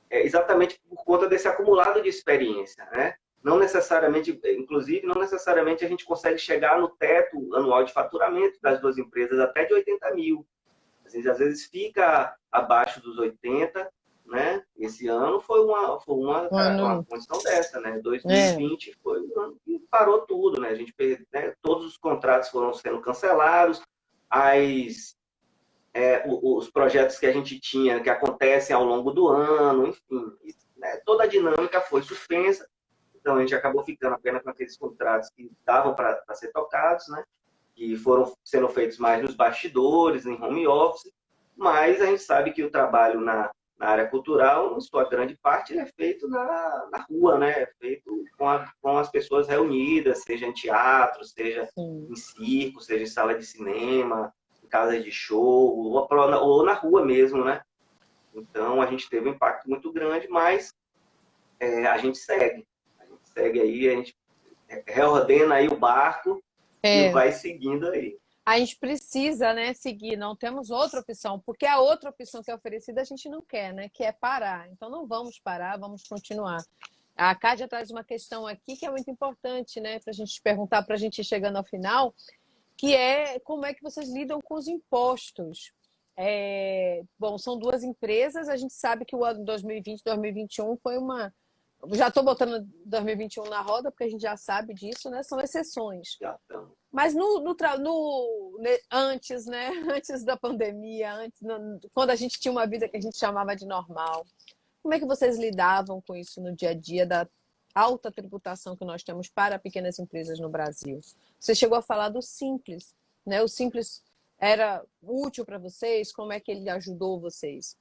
exatamente por conta desse acumulado de experiência, né? Não necessariamente, inclusive, não necessariamente a gente consegue chegar no teto anual de faturamento das duas empresas até de 80 mil. A gente, às vezes, fica abaixo dos 80, né? Esse ano foi uma condição dessa, né? 2020 foi um ano que parou tudo, né? A gente né? Todos os contratos foram sendo cancelados, os projetos que a gente tinha, que acontecem ao longo do ano, enfim, né? Toda a dinâmica foi suspensa. Então, a gente acabou ficando apenas com aqueles contratos que davam para ser tocados, né? Que foram sendo feitos mais nos bastidores, em home office, mas a gente sabe que o trabalho na área cultural, em sua grande parte, ele é feito na rua, né? É feito com as pessoas reunidas, seja em teatro, seja em circo, seja em sala de cinema, em casa de show, ou na rua mesmo, né? Então, a gente teve um impacto muito grande, mas a gente segue. A gente segue aí, a gente reordena aí o barco e vai seguindo aí. A gente precisa, né, seguir, não temos outra opção, porque a outra opção que é oferecida a gente não quer, né, que é parar. Então não vamos parar, vamos continuar. A Cádia traz uma questão aqui que é muito importante, né, para a gente perguntar, para a gente ir chegando ao final, que é como é que vocês lidam com os impostos. Bom, são duas empresas, a gente sabe que o ano 2020, 2021 foi uma... Já estou botando 2021 na roda, porque a gente já sabe disso, né? São exceções. Mas antes, né? Antes da pandemia, quando a gente tinha uma vida que a gente chamava de normal, como é que vocês lidavam com isso no dia a dia da alta tributação que nós temos para pequenas empresas no Brasil? Você chegou a falar do Simples, né? O Simples era útil para vocês? Como é que ele ajudou vocês?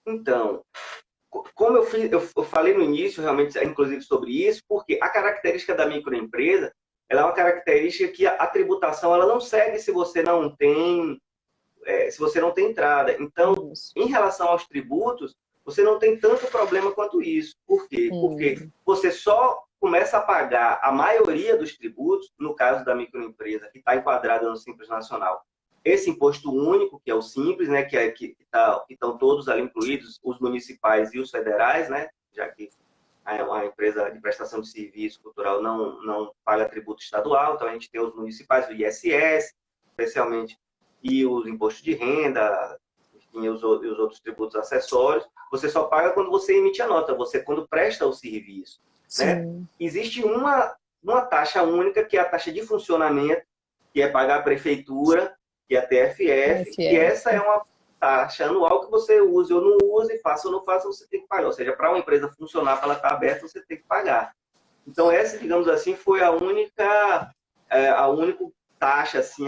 Então, como eu falei no início, realmente, inclusive, sobre isso, porque a característica da microempresa, ela é uma característica que a tributação ela não segue se você não tem entrada. Então, em relação aos tributos, você não tem tanto problema quanto isso. Por quê? Porque você só começa a pagar a maioria dos tributos, no caso da microempresa, que está enquadrada no Simples Nacional. Esse imposto único, que é o Simples, né, que estão todos ali incluídos, os municipais e os federais, né, já que a empresa de prestação de serviço cultural não paga tributo estadual, então a gente tem os municipais, o ISS, especialmente, e os impostos de renda, enfim, e os outros tributos acessórios. Você só paga quando você emite a nota, quando presta o serviço. Né? Existe uma taxa única, que é a taxa de funcionamento, que é pagar a prefeitura, que é a TFF, e essa é uma taxa anual que você use ou não use, faça ou não faça, você tem que pagar. Ou seja, para uma empresa funcionar, para ela estar aberta, você tem que pagar. Então, essa, digamos assim, foi a única taxa, assim,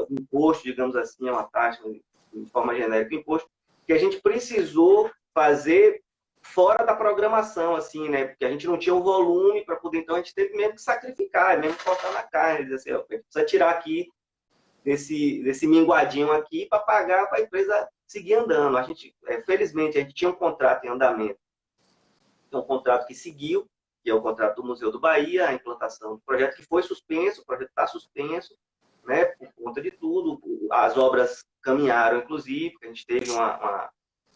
imposto, digamos assim, é uma taxa, de forma genérica, imposto, que a gente precisou fazer fora da programação, assim, né? Porque a gente não tinha o volume para poder, então a gente teve mesmo que sacrificar, mesmo cortar na carne, dizer assim, ó, a gente precisa tirar aqui desse minguadinho aqui para pagar para a empresa seguir andando. A gente, felizmente, a gente tinha um contrato em andamento, um contrato que seguiu, que é o contrato do Museu do Bahia, a implantação do projeto que foi suspenso, o projeto está suspenso, né, por conta de tudo. As obras caminharam, inclusive, a gente teve um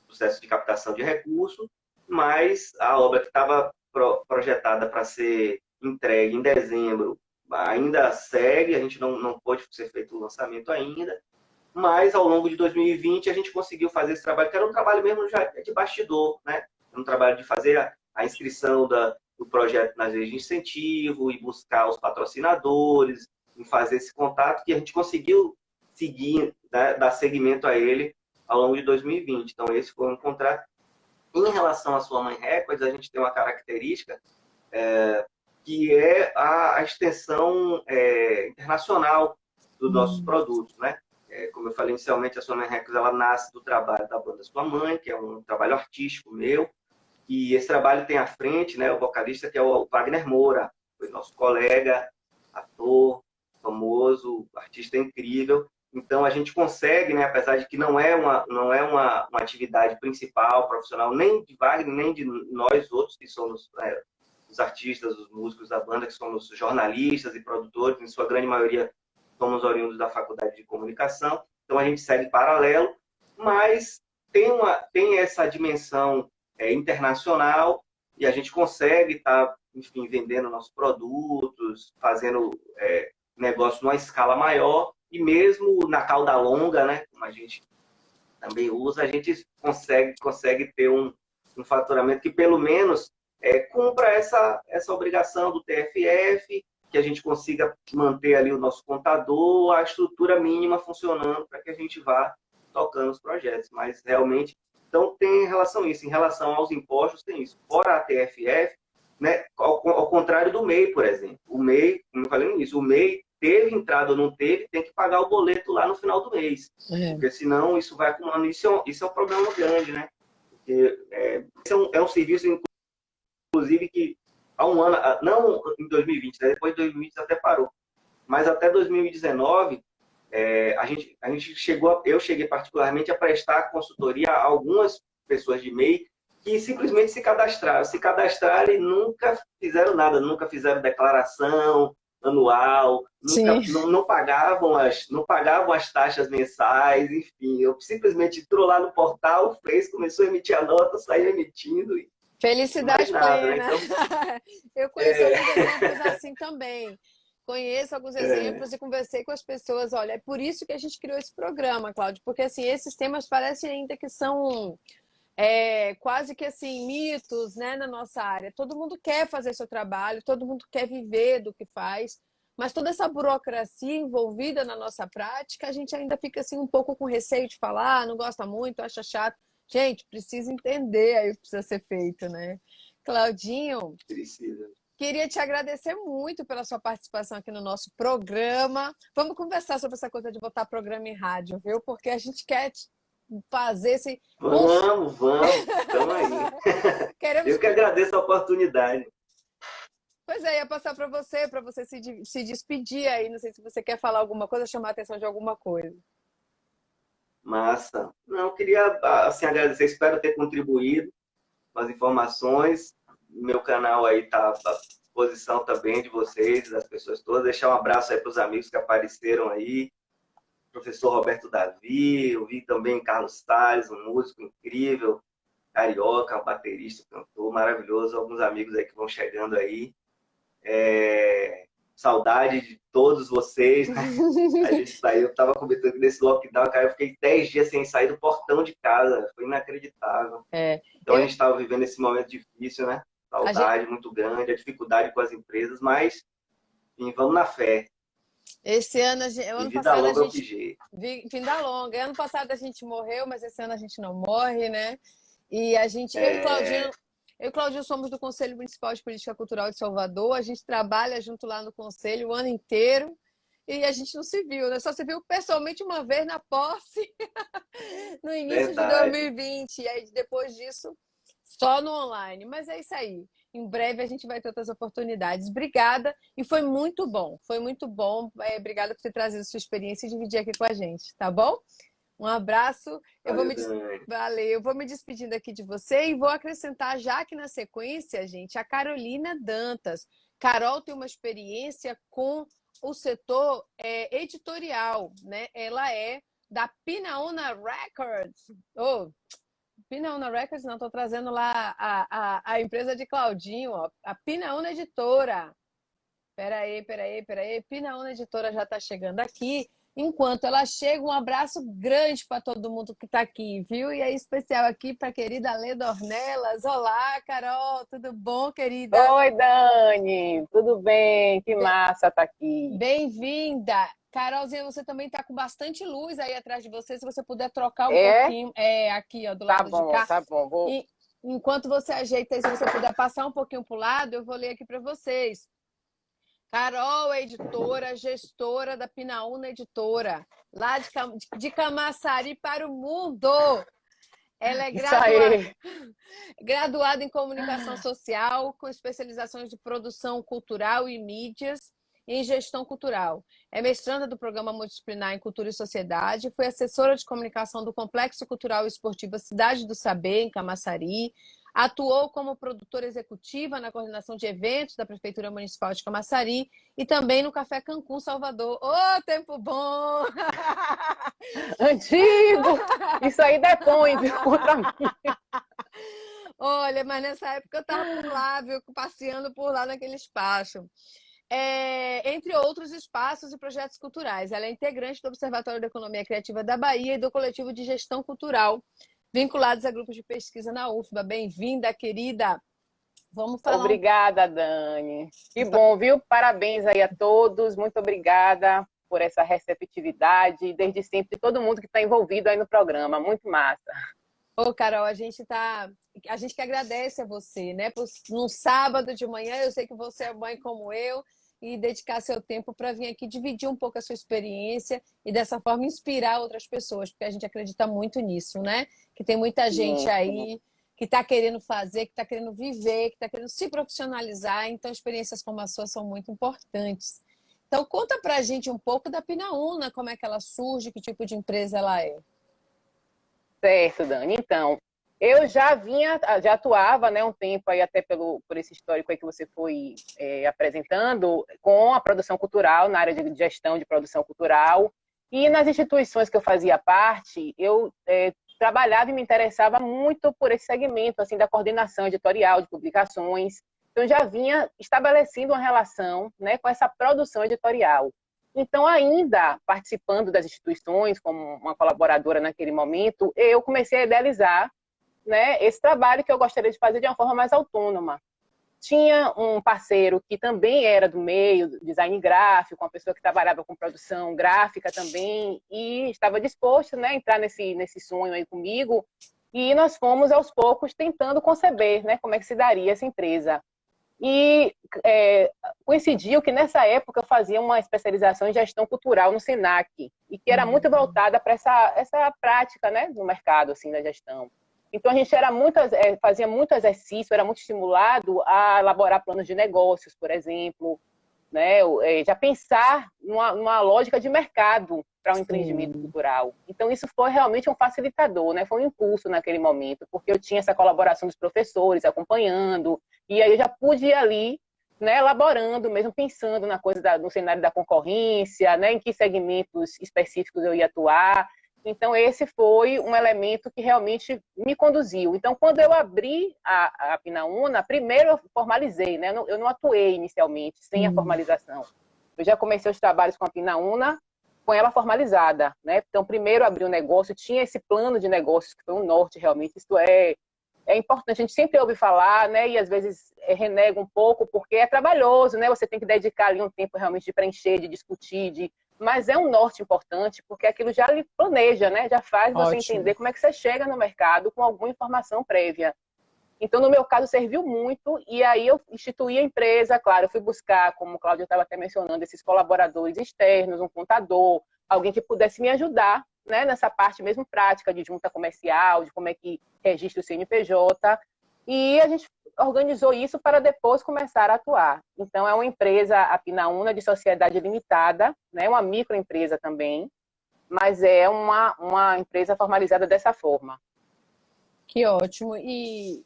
processo de captação de recursos, mas a obra que estava projetada para ser entregue em dezembro ainda segue, a gente não pôde ser feito o lançamento ainda, mas ao longo de 2020 a gente conseguiu fazer esse trabalho, que era um trabalho mesmo já de bastidor, né? Um trabalho de fazer a inscrição do projeto nas leis de incentivo e buscar os patrocinadores, e fazer esse contato, que a gente conseguiu seguir, né, dar seguimento a ele ao longo de 2020. Então, esse foi um contrato. Em relação à Sua Mãe Records, a gente tem uma característica que é a extensão internacional dos nossos produtos, né? Como eu falei inicialmente, a Sua Mãe Records, ela nasce do trabalho da banda Sua Mãe, que é um trabalho artístico meu, e esse trabalho tem à frente, né, o vocalista, que é o Wagner Moura, foi nosso colega, ator, famoso, artista incrível. Então, a gente consegue, né, apesar de que não é uma atividade principal, profissional, nem de Wagner, nem de nós outros que somos os artistas, os músicos da banda, que somos jornalistas e produtores, em sua grande maioria somos oriundos da Faculdade de Comunicação, então a gente segue paralelo, mas tem essa dimensão internacional e a gente consegue estar, enfim, vendendo nossos produtos, fazendo negócio numa escala maior, e mesmo na cauda longa, né, como a gente também usa, a gente consegue ter um faturamento que pelo menos cumpra essa obrigação do TFF, que a gente consiga manter ali o nosso contador, a estrutura mínima funcionando para que a gente vá tocando os projetos. Mas realmente, então tem relação a isso. Em relação aos impostos, tem isso. Fora a TFF, né, ao contrário do MEI, por exemplo. O MEI, como eu falei no início, o MEI teve entrada ou não teve, tem que pagar o boleto lá no final do mês. Porque senão isso vai acumulando. Isso é um problema grande, né? Porque esse é um serviço, inclusive, que há um ano, não em 2020, né? Depois de 2020 até parou, mas até 2019, eu cheguei particularmente a prestar consultoria a algumas pessoas de MEI que simplesmente se cadastraram e nunca fizeram nada, nunca fizeram declaração anual, não pagavam as taxas mensais, enfim, eu simplesmente entrou lá no portal, começou a emitir a nota, saiu emitindo e felicidade nada, plena. né? Então, Eu conheço alguns exemplos assim também. Conheço alguns exemplos e conversei com as pessoas. Olha, é por isso que a gente criou esse programa, Cláudio, porque assim, esses temas parecem ainda que são quase que assim, mitos, né, na nossa área. Todo mundo quer fazer seu trabalho, todo mundo quer viver do que faz, mas toda essa burocracia envolvida na nossa prática, a gente ainda fica assim um pouco com receio de falar, não gosta muito, acha chato. Gente, precisa entender aí o que precisa ser feito, né? Claudinho, precisa. queria te agradecer muito pela sua participação aqui no nosso programa. Vamos conversar sobre essa coisa de botar programa em rádio, viu? Porque a gente quer fazer esse... Vamos, estamos aí. Queremos... Eu que agradeço a oportunidade. Pois é, ia passar para você se despedir aí. Não sei se você quer falar alguma coisa, chamar a atenção de alguma coisa. Massa. Não, queria assim, agradecer, espero ter contribuído com as informações. Meu canal aí está à disposição também de vocês, das pessoas todas. Deixar um abraço aí para os amigos que apareceram aí. Professor Roberto Davi, eu vi também Carlos Salles, um músico incrível, carioca, um baterista, cantor maravilhoso. Alguns amigos aí que vão chegando aí. Saudade de todos vocês, né? A gente saiu, eu estava comentando desse lockdown, cara, eu fiquei 10 dias sem sair do portão de casa, foi inacreditável. Então a gente estava vivendo esse momento difícil, né? Saudade muito grande, a dificuldade com as empresas, mas enfim, vamos na fé. Esse ano, ano vida passado longa a gente... Vida longa. Ano passado a gente morreu, mas esse ano a gente não morre, né? E a gente... Eu e Claudinho somos do Conselho Municipal de Política Cultural de Salvador. A gente trabalha junto lá no Conselho o ano inteiro e a gente não se viu, né? Só se viu pessoalmente uma vez na posse no início de 2020. E aí, depois disso, só no online. Mas é isso aí. Em breve a gente vai ter outras oportunidades. Obrigada. E foi muito bom. Foi muito bom. Obrigada por ter trazido sua experiência e dividir aqui com a gente. Tá bom? Um abraço. Valeu. Eu vou me despedindo aqui de você e vou acrescentar já aqui na sequência, gente, a Carolina Dantas. Carol tem uma experiência com o setor editorial, né? Ela é da Pinaúna Records. Pinaúna Records, não, estou trazendo lá a empresa de Claudinho, ó, a Pinaúna Editora. Peraí. Pinaúna Editora já está chegando aqui. Enquanto ela chega, um abraço grande para todo mundo que está aqui, viu? E é especial aqui para a querida Leda Ornelas. Olá, Carol, tudo bom, querida? Oi, Dani, tudo bem? Que massa tá aqui. Bem-vinda. Carolzinha, você também está com bastante luz aí atrás de você, se você puder trocar um pouquinho. Aqui, ó, do lado de cá. Tá bom. Enquanto você ajeita aí, se você puder passar um pouquinho para o lado, eu vou ler aqui para vocês. Carol é editora, gestora da Pinaúna Editora, lá de Camaçari para o mundo. Ela é graduada em comunicação social, com especializações de produção cultural e mídias, em Gestão Cultural. É mestranda do Programa Multidisciplinar em Cultura e Sociedade, foi assessora de comunicação do Complexo Cultural e Esportivo Cidade do Saber, em Camaçari, atuou como produtora executiva na coordenação de eventos da Prefeitura Municipal de Camaçari e também no Café Cancún, Salvador. Ô, tempo bom! Antigo! Isso aí depõe, viu, contra mim. Olha, mas nessa época eu estava por lá, viu, passeando por lá naquele espaço. Entre outros espaços e projetos culturais. Ela é integrante do Observatório da Economia Criativa da Bahia e do Coletivo de Gestão Cultural, vinculados a grupos de pesquisa na UFBA. Bem-vinda, querida. Vamos falar. Obrigada, Dani. Que bom, viu? Parabéns aí a todos. Muito obrigada por essa receptividade, desde sempre, todo mundo que está envolvido aí no programa. Muito massa. Ô, Carol, a gente que agradece a você, né? Num sábado de manhã, eu sei que você é mãe como eu, e dedicar seu tempo para vir aqui dividir um pouco a sua experiência e dessa forma inspirar outras pessoas, porque a gente acredita muito nisso, né? Que tem muita gente aí que está querendo fazer, que está querendo viver, que está querendo se profissionalizar, então experiências como a sua são muito importantes. Então conta pra gente um pouco da Pinaúna, como é que ela surge, que tipo de empresa ela é. Certo, Dani. Então, eu já atuava, né, um tempo aí até por esse histórico aí que você foi apresentando, com a produção cultural, na área de gestão de produção cultural, e nas instituições que eu fazia parte, eu trabalhava e me interessava muito por esse segmento, assim, da coordenação editorial de publicações. Então, eu já vinha estabelecendo uma relação, né, com essa produção editorial. Então, ainda participando das instituições, como uma colaboradora naquele momento, eu comecei a idealizar, né, esse trabalho que eu gostaria de fazer de uma forma mais autônoma. Tinha um parceiro que também era do meio, design gráfico, uma pessoa que trabalhava com produção gráfica também, e estava disposto, né, a entrar nesse sonho aí comigo, e nós fomos, aos poucos, tentando conceber, né, como é que se daria essa empresa. E coincidiu que nessa época eu fazia uma especialização em gestão cultural no Senac, e que era muito voltada para essa prática, né, no mercado assim, da gestão. Então a gente fazia muito exercício, era muito estimulado a elaborar planos de negócios, por exemplo, né, já pensar numa lógica de mercado para um empreendimento cultural. Então isso foi realmente um facilitador, né, foi um impulso naquele momento, porque eu tinha essa colaboração dos professores acompanhando, e aí eu já pude ir ali, né, elaborando, mesmo pensando na coisa no cenário da concorrência, né, em que segmentos específicos eu ia atuar. Então esse foi um elemento que realmente me conduziu. Então quando eu abri a Pinaúna, primeiro eu formalizei, né, eu não atuei inicialmente sem a formalização. Eu já comecei os trabalhos com a Pinaúna com ela formalizada, né? Então primeiro abri o negócio, tinha esse plano de negócios que foi um norte realmente, isso é importante, a gente sempre ouve falar, né, e às vezes renega um pouco, porque é trabalhoso, né, você tem que dedicar ali um tempo realmente de preencher, de discutir, mas é um norte importante, porque aquilo já lhe planeja, né, já faz você entender como é que você chega no mercado com alguma informação prévia. Então, no meu caso, serviu muito, e aí eu instituí a empresa, claro, eu fui buscar, como o Cláudio estava até mencionando, esses colaboradores externos, um contador, alguém que pudesse me ajudar, né, nessa parte mesmo prática de junta comercial, de como é que registra o CNPJ, e a gente organizou isso para depois começar a atuar. Então, é uma empresa, a Pinaúna, de sociedade limitada, né, uma microempresa também, mas é uma empresa formalizada dessa forma. Que ótimo. E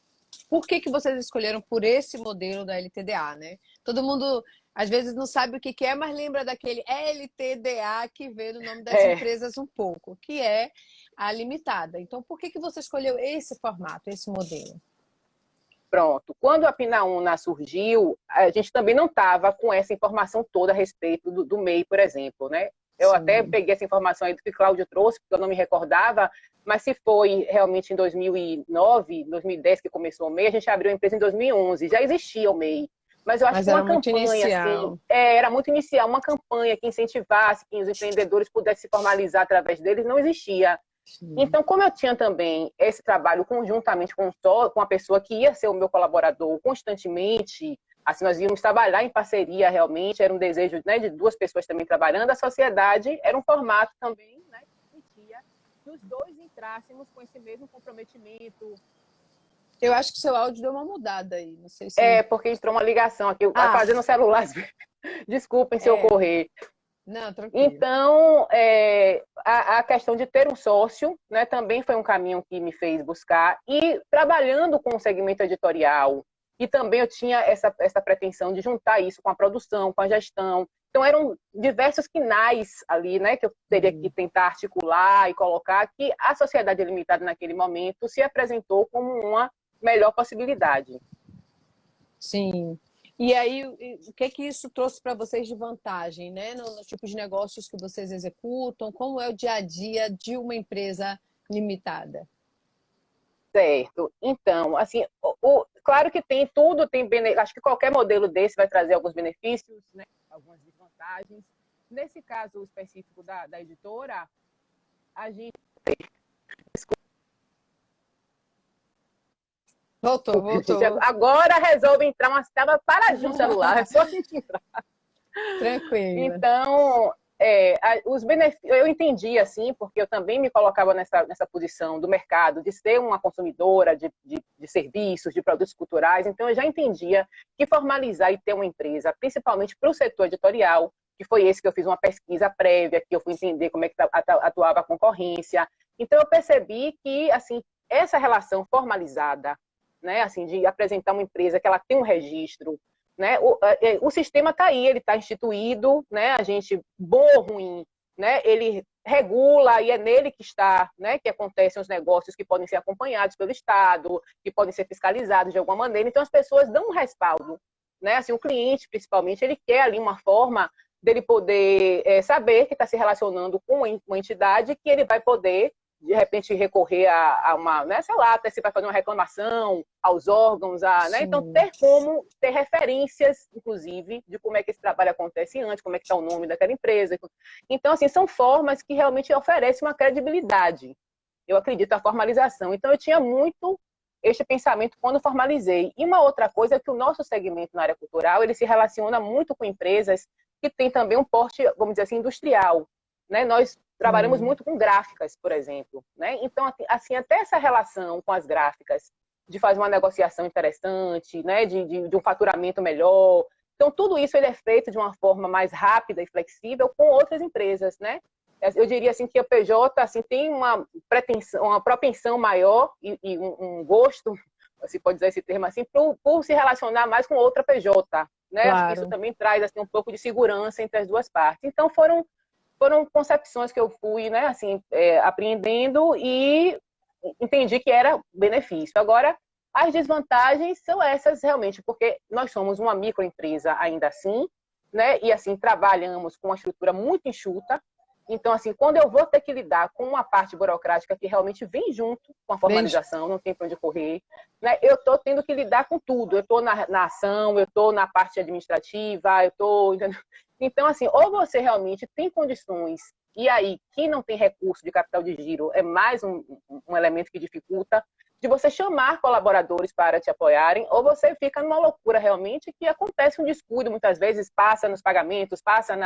por que vocês escolheram por esse modelo da LTDA, né? Todo mundo, às vezes, não sabe o que é, mas lembra daquele LTDA que veio do nome das empresas um pouco, que é a limitada. Então, por que você escolheu esse formato, esse modelo? Pronto. Quando a Pinaúna surgiu, a gente também não estava com essa informação toda a respeito do MEI, por exemplo, né? Eu até peguei essa informação aí do que o Cláudio trouxe, porque eu não me recordava, mas se foi realmente em 2009, 2010 que começou o MEI, a gente abriu a empresa em 2011, já existia o MEI. Mas eu acho que uma campanha, assim, era muito inicial, uma campanha que incentivasse que os empreendedores pudessem se formalizar através deles, não existia. Então, como eu tinha também esse trabalho conjuntamente com a pessoa que ia ser o meu colaborador constantemente, assim, nós íamos trabalhar em parceria realmente, era um desejo, né, de duas pessoas também trabalhando, a sociedade era um formato também, né, que permitia que os dois entrássemos com esse mesmo comprometimento. Eu acho que seu áudio deu uma mudada aí, não sei se... Porque entrou uma ligação aqui, fazendo o celular. Desculpem se eu correr. Não, tranquilo. Então, a questão de ter um sócio, né, também foi um caminho que me fez buscar. E trabalhando com o segmento editorial, e também eu tinha essa pretensão de juntar isso com a produção, com a gestão. Então, eram diversos quinais ali, né, que eu teria que tentar articular e colocar, que a Sociedade Limitada, naquele momento, se apresentou como uma melhor possibilidade. Sim. E aí, o que isso trouxe para vocês de vantagem, né? Nos tipos de negócios que vocês executam? Como é o dia a dia de uma empresa limitada? Certo. Então, assim, claro que tem tudo, acho que qualquer modelo desse vai trazer alguns benefícios, né? Algumas desvantagens. Nesse caso específico da editora, a gente... Voltou. Agora resolve entrar, mas estava paradinho o celular, é só a gente entrar. Tranquilo. Então, os benefícios, eu entendi assim, porque eu também me colocava nessa posição do mercado, de ser uma consumidora de serviços, de produtos culturais, então eu já entendia que formalizar e ter uma empresa, principalmente para o setor editorial, que foi esse que eu fiz uma pesquisa prévia, que eu fui entender como é que atuava a concorrência. Então eu percebi que assim, essa relação formalizada, né, assim, de apresentar uma empresa que ela tem um registro, né, o sistema está aí, ele está instituído, né, a gente, bom ou ruim, né, ele regula e é nele que está, né, que acontecem os negócios que podem ser acompanhados pelo Estado, que podem ser fiscalizados de alguma maneira, então as pessoas dão um respaldo, né, assim, o cliente, principalmente, ele quer ali uma forma dele poder saber que está se relacionando com uma entidade que ele vai poder de repente recorrer a uma, né, sei lá, até se vai fazer uma reclamação aos órgãos, né? Então ter referências, inclusive, de como é que esse trabalho acontece antes, como é que está o nome daquela empresa. Então, assim, são formas que realmente oferecem uma credibilidade. Eu acredito na formalização. Então, eu tinha muito este pensamento quando formalizei. E uma outra coisa é que o nosso segmento na área cultural, ele se relaciona muito com empresas que têm também um porte, vamos dizer assim, industrial, né? Nós trabalhamos muito com gráficas, por exemplo, né? Então, assim, até essa relação com as gráficas, de fazer uma negociação interessante, né? De um faturamento melhor. Então, tudo isso ele é feito de uma forma mais rápida e flexível com outras empresas, né? Eu diria assim que a PJ assim, tem uma propensão maior e um gosto, se pode dizer esse termo assim, por se relacionar mais com outra PJ, né? Claro. Acho que isso também traz assim, um pouco de segurança entre as duas partes. Então, foram concepções que eu fui, né, assim, apreendendo e entendi que era benefício. Agora, as desvantagens são essas realmente, porque nós somos uma microempresa ainda assim, né, e assim, trabalhamos com uma estrutura muito enxuta. Então, assim, quando eu vou ter que lidar com uma parte burocrática que realmente vem junto com a formalização, não tem para onde correr, né, eu estou tendo que lidar com tudo. Eu estou na ação, eu estou na parte administrativa, eu estou... Então, assim, ou você realmente tem condições, e aí, quem não tem recurso de capital de giro é mais um elemento que dificulta, de você chamar colaboradores para te apoiarem, ou você fica numa loucura realmente que acontece um descuido, muitas vezes passa nos pagamentos, passa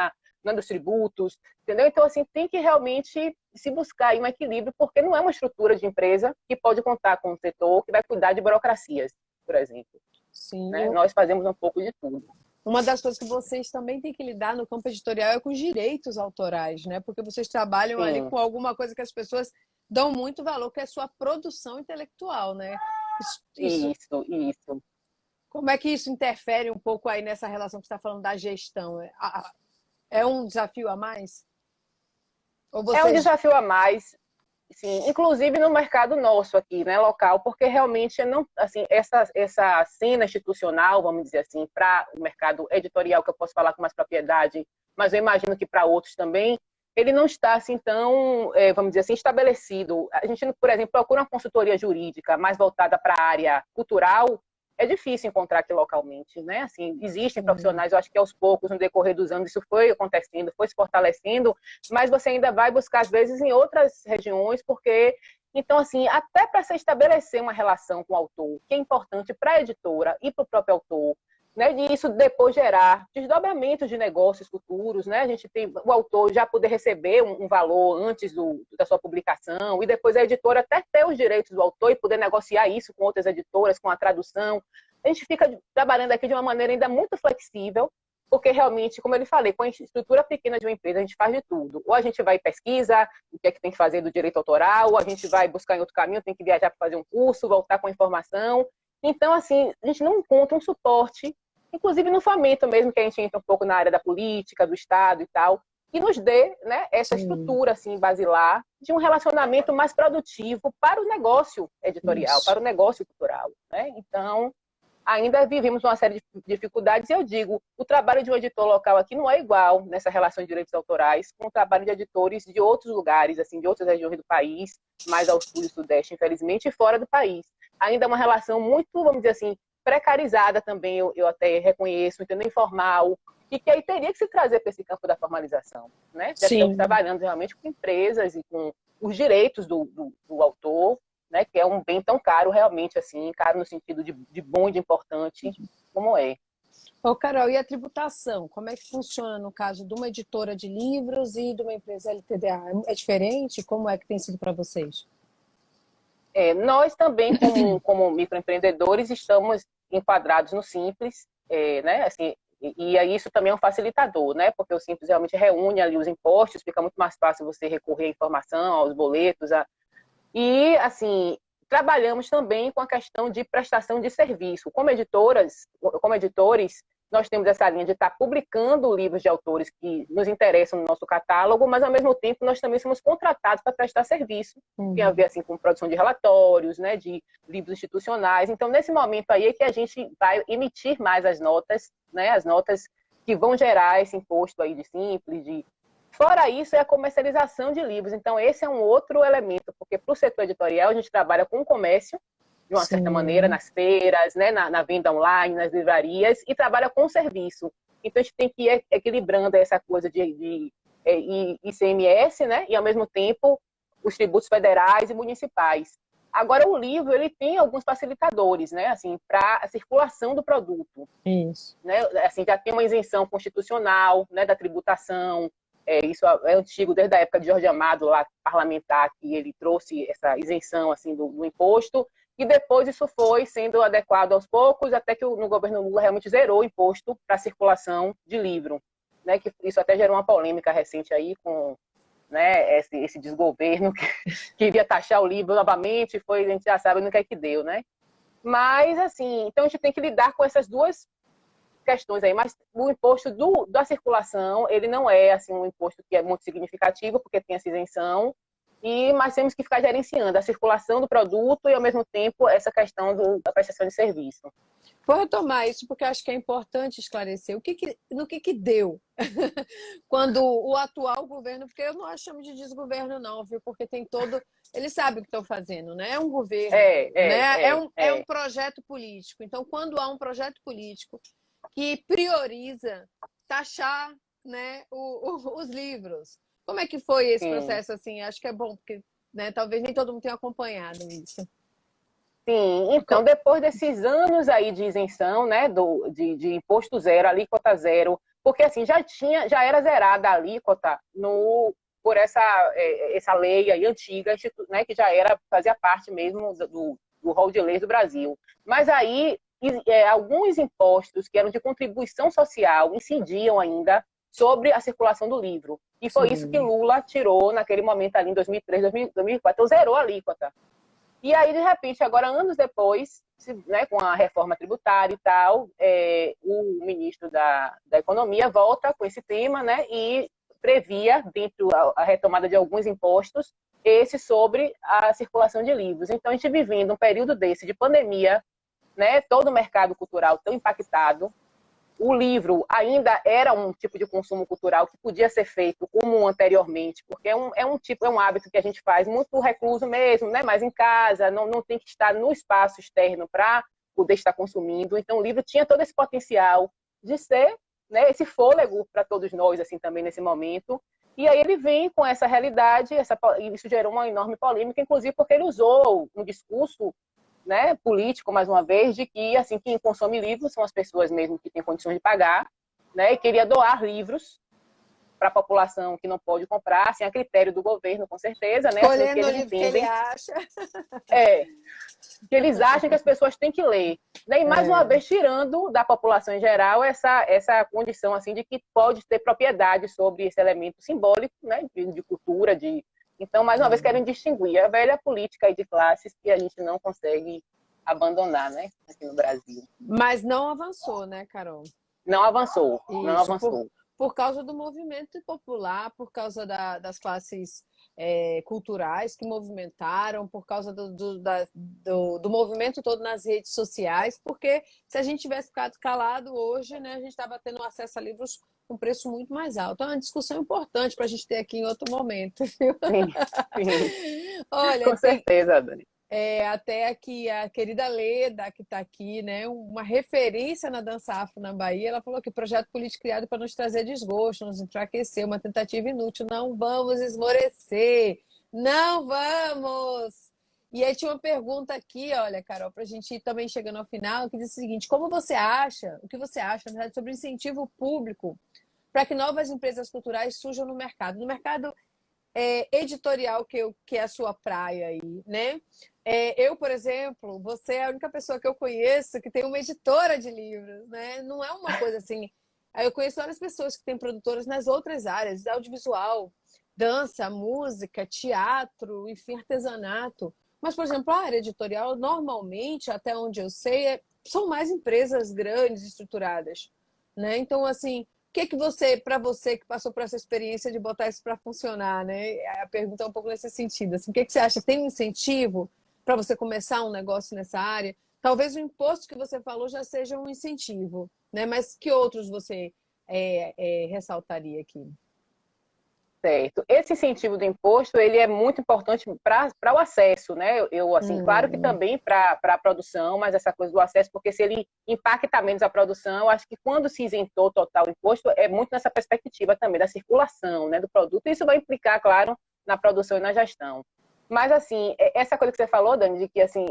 nos tributos, entendeu? Então, assim, tem que realmente se buscar aí um equilíbrio, porque não é uma estrutura de empresa que pode contar com um setor que vai cuidar de burocracias, por exemplo. Sim. Né? Nós fazemos um pouco de tudo. Uma das coisas que vocês também têm que lidar no campo editorial é com os direitos autorais, né? Porque vocês trabalham ali com alguma coisa que as pessoas dão muito valor, que é a sua produção intelectual, né? Isso. Como é que isso interfere um pouco aí nessa relação que você está falando da gestão? É um desafio a mais? Ou vocês... É um desafio a mais. Sim, inclusive no mercado nosso aqui, né, local, porque realmente não, assim, essa cena institucional, vamos dizer assim, para o mercado editorial, que eu posso falar com mais propriedade, mas eu imagino que para outros também, ele não está assim tão, vamos dizer assim, estabelecido. A gente, por exemplo, procura uma consultoria jurídica mais voltada para a área cultural, é difícil encontrar aqui localmente, né? Assim, existem profissionais, eu acho que aos poucos, no decorrer dos anos, isso foi acontecendo, foi se fortalecendo, mas você ainda vai buscar, às vezes, em outras regiões, porque... Então, assim, até para se estabelecer uma relação com o autor, que é importante para a editora e para o próprio autor, né, de isso depois gerar desdobramentos de negócios futuros, né? A gente tem o autor já poder receber um valor antes da sua publicação e depois a editora até ter os direitos do autor e poder negociar isso com outras editoras, com a tradução. A gente fica trabalhando aqui de uma maneira ainda muito flexível, porque realmente, como eu falei, com a estrutura pequena de uma empresa, a gente faz de tudo. Ou a gente vai e pesquisa o que é que tem que fazer do direito autoral, ou a gente vai buscar em outro caminho, tem que viajar para fazer um curso, voltar com a informação. Então, assim, a gente não encontra um suporte, inclusive no fomento mesmo, que a gente entra um pouco na área da política, do Estado e tal, que nos dê, né, essa estrutura assim, basilar de um relacionamento mais produtivo para o negócio editorial, para o negócio cultural. Né? Então, ainda vivemos uma série de dificuldades, e eu digo, o trabalho de um editor local aqui não é igual nessa relação de direitos autorais com o trabalho de editores de outros lugares, assim, de outras regiões do país, mais ao sul e sudeste, infelizmente, e fora do país. Ainda é uma relação muito, vamos dizer assim, precarizada também, eu até reconheço, entendeu? Informal, e que aí teria que se trazer para esse campo da formalização. Né? Já estamos trabalhando realmente com empresas e com os direitos do autor, né, que é um bem tão caro realmente, assim, caro no sentido de bom, de importante, como é. Ô, Carol, e a tributação? Como é que funciona no caso de uma editora de livros e de uma empresa LTDA? É diferente? Como é que tem sido para vocês? Nós também, como microempreendedores, estamos enquadrados no Simples, né, assim, e aí isso também é um facilitador, né, porque o Simples realmente reúne ali os impostos, fica muito mais fácil você recorrer à informação, aos boletos, E, assim, trabalhamos também com a questão de prestação de serviço. Como editores, nós temos essa linha de estar publicando livros de autores que nos interessam no nosso catálogo, mas, ao mesmo tempo, nós também somos contratados para prestar serviço. Tem a ver, assim, com produção de relatórios, né, de livros institucionais. Então, nesse momento aí é que a gente vai emitir mais as notas, né, as notas que vão gerar esse imposto aí de Simples, Fora isso, é a comercialização de livros. Então, esse é um outro elemento, porque para o setor editorial, a gente trabalha com o comércio, de uma certa maneira, nas feiras, né, na venda online, nas livrarias, e trabalha com o serviço. Então, a gente tem que ir equilibrando essa coisa de ICMS, né, e, ao mesmo tempo, os tributos federais e municipais. Agora, o livro ele tem alguns facilitadores, né, assim, para a circulação do produto. Isso. Né, assim, já tem uma isenção constitucional, né, da tributação. Isso é antigo, desde a época de Jorge Amado, lá, parlamentar, que ele trouxe essa isenção assim, do imposto, e depois isso foi sendo adequado aos poucos, até que no governo Lula realmente zerou o imposto para a circulação de livro. Né, que isso até gerou uma polêmica recente aí com, né, esse desgoverno que queria taxar o livro novamente, a gente já sabe no que é que deu. Né? Mas, assim, então a gente tem que lidar com essas duas questões aí, mas o imposto da circulação, ele não é assim um imposto que é muito significativo, porque tem essa isenção, mas temos que ficar gerenciando a circulação do produto e, ao mesmo tempo, essa questão da prestação de serviço. Vou retomar isso, porque acho que é importante esclarecer no que deu quando o atual governo, porque eu não chamo de desgoverno não, viu? Porque tem todo... Eles sabem o que estão fazendo, né? É um governo, né? É um projeto político. Então, quando há um projeto político que prioriza taxar, né, os livros. Como é que foi esse processo? Assim? Acho que é bom, porque, né, talvez nem todo mundo tenha acompanhado isso. Sim, então depois desses anos aí de isenção, né, de imposto zero, alíquota zero, porque assim já era zerada a alíquota por essa lei aí antiga, né, que fazia parte mesmo do rol de leis do Brasil. Mas aí alguns impostos que eram de contribuição social incidiam ainda sobre a circulação do livro. E foi isso que Lula tirou naquele momento ali em 2003, 2004, então zerou a alíquota. E aí, de repente, agora anos depois, né, com a reforma tributária e tal, o ministro da Economia volta com esse tema, né, e previa, dentro a retomada de alguns impostos, esse sobre a circulação de livros. Então, a gente vivendo um período desse de pandemia, né, todo o mercado cultural tão impactado, o livro ainda era um tipo de consumo cultural que podia ser feito como anteriormente, porque é um hábito que a gente faz muito recluso mesmo, né, mais em casa, não tem que estar no espaço externo para poder estar consumindo. Então, o livro tinha todo esse potencial de ser, né, esse fôlego para todos nós assim também nesse momento. E aí ele vem com essa realidade, isso gerou uma enorme polêmica, inclusive porque ele usou um discurso, né, político, mais uma vez, de que assim, quem consome livros são as pessoas mesmo que têm condições de pagar, né, e queria doar livros para a população que não pode comprar, assim, a critério do governo, com certeza, né? Assim, Escolhendo o livro que ele acha. É, que eles acham que as pessoas têm que ler. Né? E, mais uma vez, tirando da população em geral essa condição assim, de que pode ter propriedade sobre esse elemento simbólico, né? de cultura, de... Então, mais uma vez, querem distinguir a velha política aí de classes que a gente não consegue abandonar, né? Aqui no Brasil. Mas não avançou, né, Carol? Não avançou, Isso, não avançou. Por causa do movimento popular, por causa das classes culturais que movimentaram, por causa do movimento todo nas redes sociais, porque se a gente tivesse ficado calado hoje, né, a gente estava tendo acesso a livros com preço muito mais alto. É uma discussão importante para a gente ter aqui em outro momento. Viu? Sim, sim. Olha, com certeza, Dani. Até aqui a querida Leda, que está aqui, né, uma referência na dança afro na Bahia, ela falou que projeto político criado para nos trazer desgosto, nos enfraquecer, uma tentativa inútil, não vamos esmorecer, não vamos! E aí tinha uma pergunta aqui, olha, Carol, para a gente ir também chegando ao final, que diz o seguinte: o que você acha, na verdade, sobre incentivo público para que novas empresas culturais surjam no mercado? No mercado editorial, que é a sua praia aí, né? Eu, por exemplo, você é a única pessoa que eu conheço que tem uma editora de livros, né? Não é uma coisa assim. Eu conheço várias pessoas que têm produtoras nas outras áreas, audiovisual, dança, música, teatro, enfim, artesanato. Mas, por exemplo, a área editorial, normalmente, até onde eu sei, são mais empresas grandes, estruturadas, né? Então, assim, que você, para você que passou por essa experiência de botar isso para funcionar, né? A pergunta é um pouco nesse sentido. Assim, o que você acha? Tem um incentivo para você começar um negócio nessa área? Talvez o imposto que você falou já seja um incentivo, né? Mas que outros você ressaltaria aqui? Certo. Esse incentivo do imposto, ele é muito importante para o acesso, né? Assim, claro que também para a produção, mas essa coisa do acesso, porque se ele impacta menos a produção, eu acho que quando se isentou total o imposto, é muito nessa perspectiva também da circulação, né, do produto. Isso vai implicar, claro, na produção e na gestão. Mas, assim, essa coisa que você falou, Dani, de que, assim,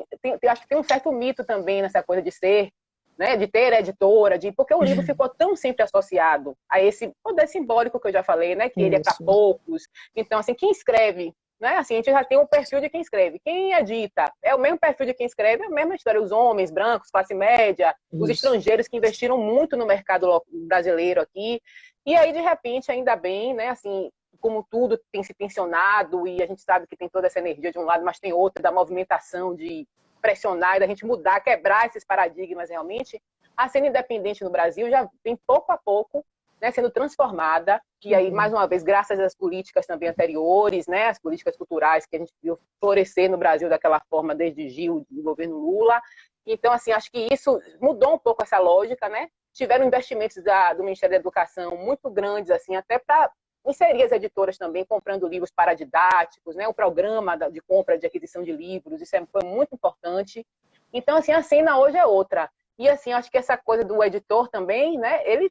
acho que tem um certo mito também nessa coisa de ser, né, de ter editora, porque o livro ficou tão sempre associado a esse poder simbólico que eu já falei, né, que ele é para poucos. Então, assim, quem escreve, né, assim, a gente já tem um perfil de quem escreve. Quem edita é o mesmo perfil de quem escreve, é a mesma história. Os homens brancos, classe média, os estrangeiros que investiram muito no mercado brasileiro aqui. E aí, de repente, ainda bem, né, assim, como tudo tem se tensionado e a gente sabe que tem toda essa energia de um lado, mas tem outra da movimentação de pressionar e da gente mudar, quebrar esses paradigmas realmente, a cena independente no Brasil já vem pouco a pouco, né, sendo transformada, e aí, mais uma vez, graças às políticas também anteriores, né, as políticas culturais que a gente viu florescer no Brasil daquela forma desde Gil, do governo Lula. Então, assim, acho que isso mudou um pouco essa lógica, né? Tiveram investimentos do Ministério da Educação muito grandes, assim, até para inserir as editoras também comprando livros paradidáticos, né? O programa de compra, de aquisição de livros, isso foi muito importante. Então, assim, a cena hoje é outra. E, assim, acho que essa coisa do editor também, né? Ele,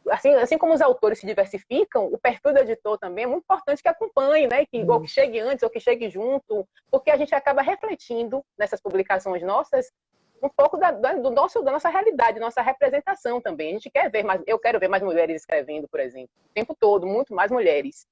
assim como os autores se diversificam, o perfil do editor também é muito importante que acompanhe, né? Ou que chegue antes, ou que chegue junto, porque a gente acaba refletindo nessas publicações nossas um pouco da nossa realidade, nossa representação também. A gente quer ver mais, eu quero ver mais mulheres escrevendo, por exemplo, o tempo todo, muito mais mulheres.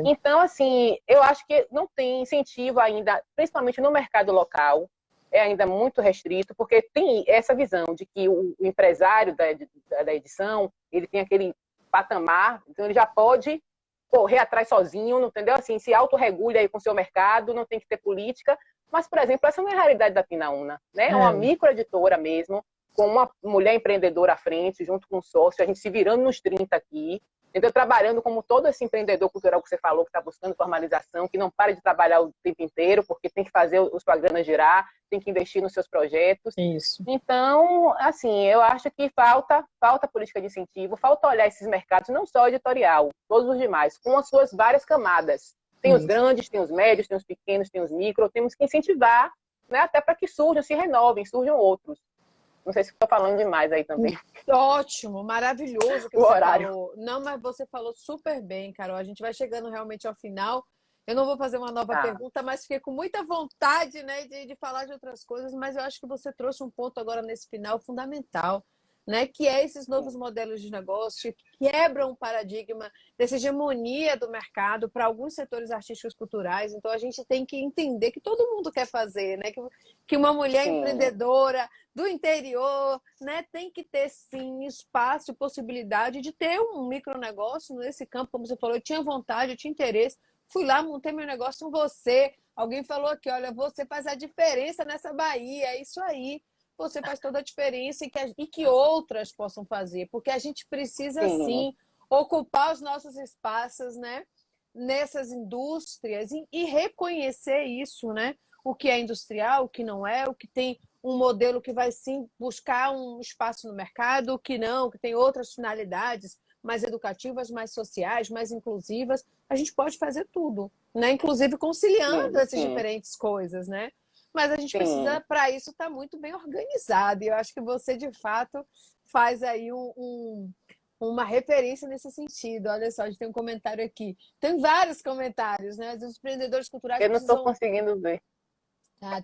Então, assim, eu acho que não tem incentivo ainda, principalmente no mercado local, é ainda muito restrito, porque tem essa visão de que o empresário da edição, ele tem aquele patamar, então ele já pode correr atrás sozinho, entendeu? Assim, se autorregule aí com o seu mercado, não tem que ter política. Mas, por exemplo, essa não é a realidade da Pinaúna, né? É uma microeditora mesmo, com uma mulher empreendedora à frente, junto com um sócio, a gente se virando nos 30 aqui, entendeu? Trabalhando como todo esse empreendedor cultural que você falou, que está buscando formalização, que não para de trabalhar o tempo inteiro, porque tem que fazer os programas girar, tem que investir nos seus projetos. Isso. Então, assim, eu acho que falta política de incentivo, falta olhar esses mercados, não só editorial, todos os demais, com as suas várias camadas. Tem os grandes, tem os médios, tem os pequenos, tem os micros, temos que incentivar, né, até para que surjam, se renovem, surjam outros. Não sei se estou falando demais aí também. Ótimo, maravilhoso que o você horário. falou. Não, mas você falou super bem, Carol. A gente vai chegando realmente ao final. Eu não vou fazer uma nova pergunta, mas fiquei com muita vontade, né, de falar de outras coisas, mas eu acho que você trouxe um ponto agora nesse final fundamental. né? Que é esses novos modelos de negócio que quebram o paradigma dessa hegemonia do mercado para alguns setores artísticos culturais. Então a gente tem que entender que todo mundo quer fazer, né? Que uma mulher Sim. empreendedora do interior, né, tem que ter sim espaço e possibilidade de ter um micronegócio nesse campo, como você falou, eu tinha vontade, eu tinha interesse, fui lá, montei meu negócio com você. Alguém falou aqui, olha, você faz a diferença nessa Bahia, é isso aí. Você faz toda a diferença e que outras possam fazer, porque a gente precisa Sim. sim ocupar os nossos espaços, né, nessas indústrias e reconhecer isso, né? O que é industrial, o que não é, o que tem um modelo que vai sim buscar um espaço no mercado, o que não, que tem outras finalidades mais educativas, mais sociais, mais inclusivas. A gente pode fazer tudo, né? Inclusive conciliando essas Sim. diferentes coisas, né? Mas a gente Sim. precisa, para isso, estar muito bem organizado. E eu acho que você, de fato, faz aí uma referência nesse sentido. Olha só, a gente tem um comentário aqui. Tem vários comentários, né? Os empreendedores culturais Eu não estou precisam... conseguindo ver.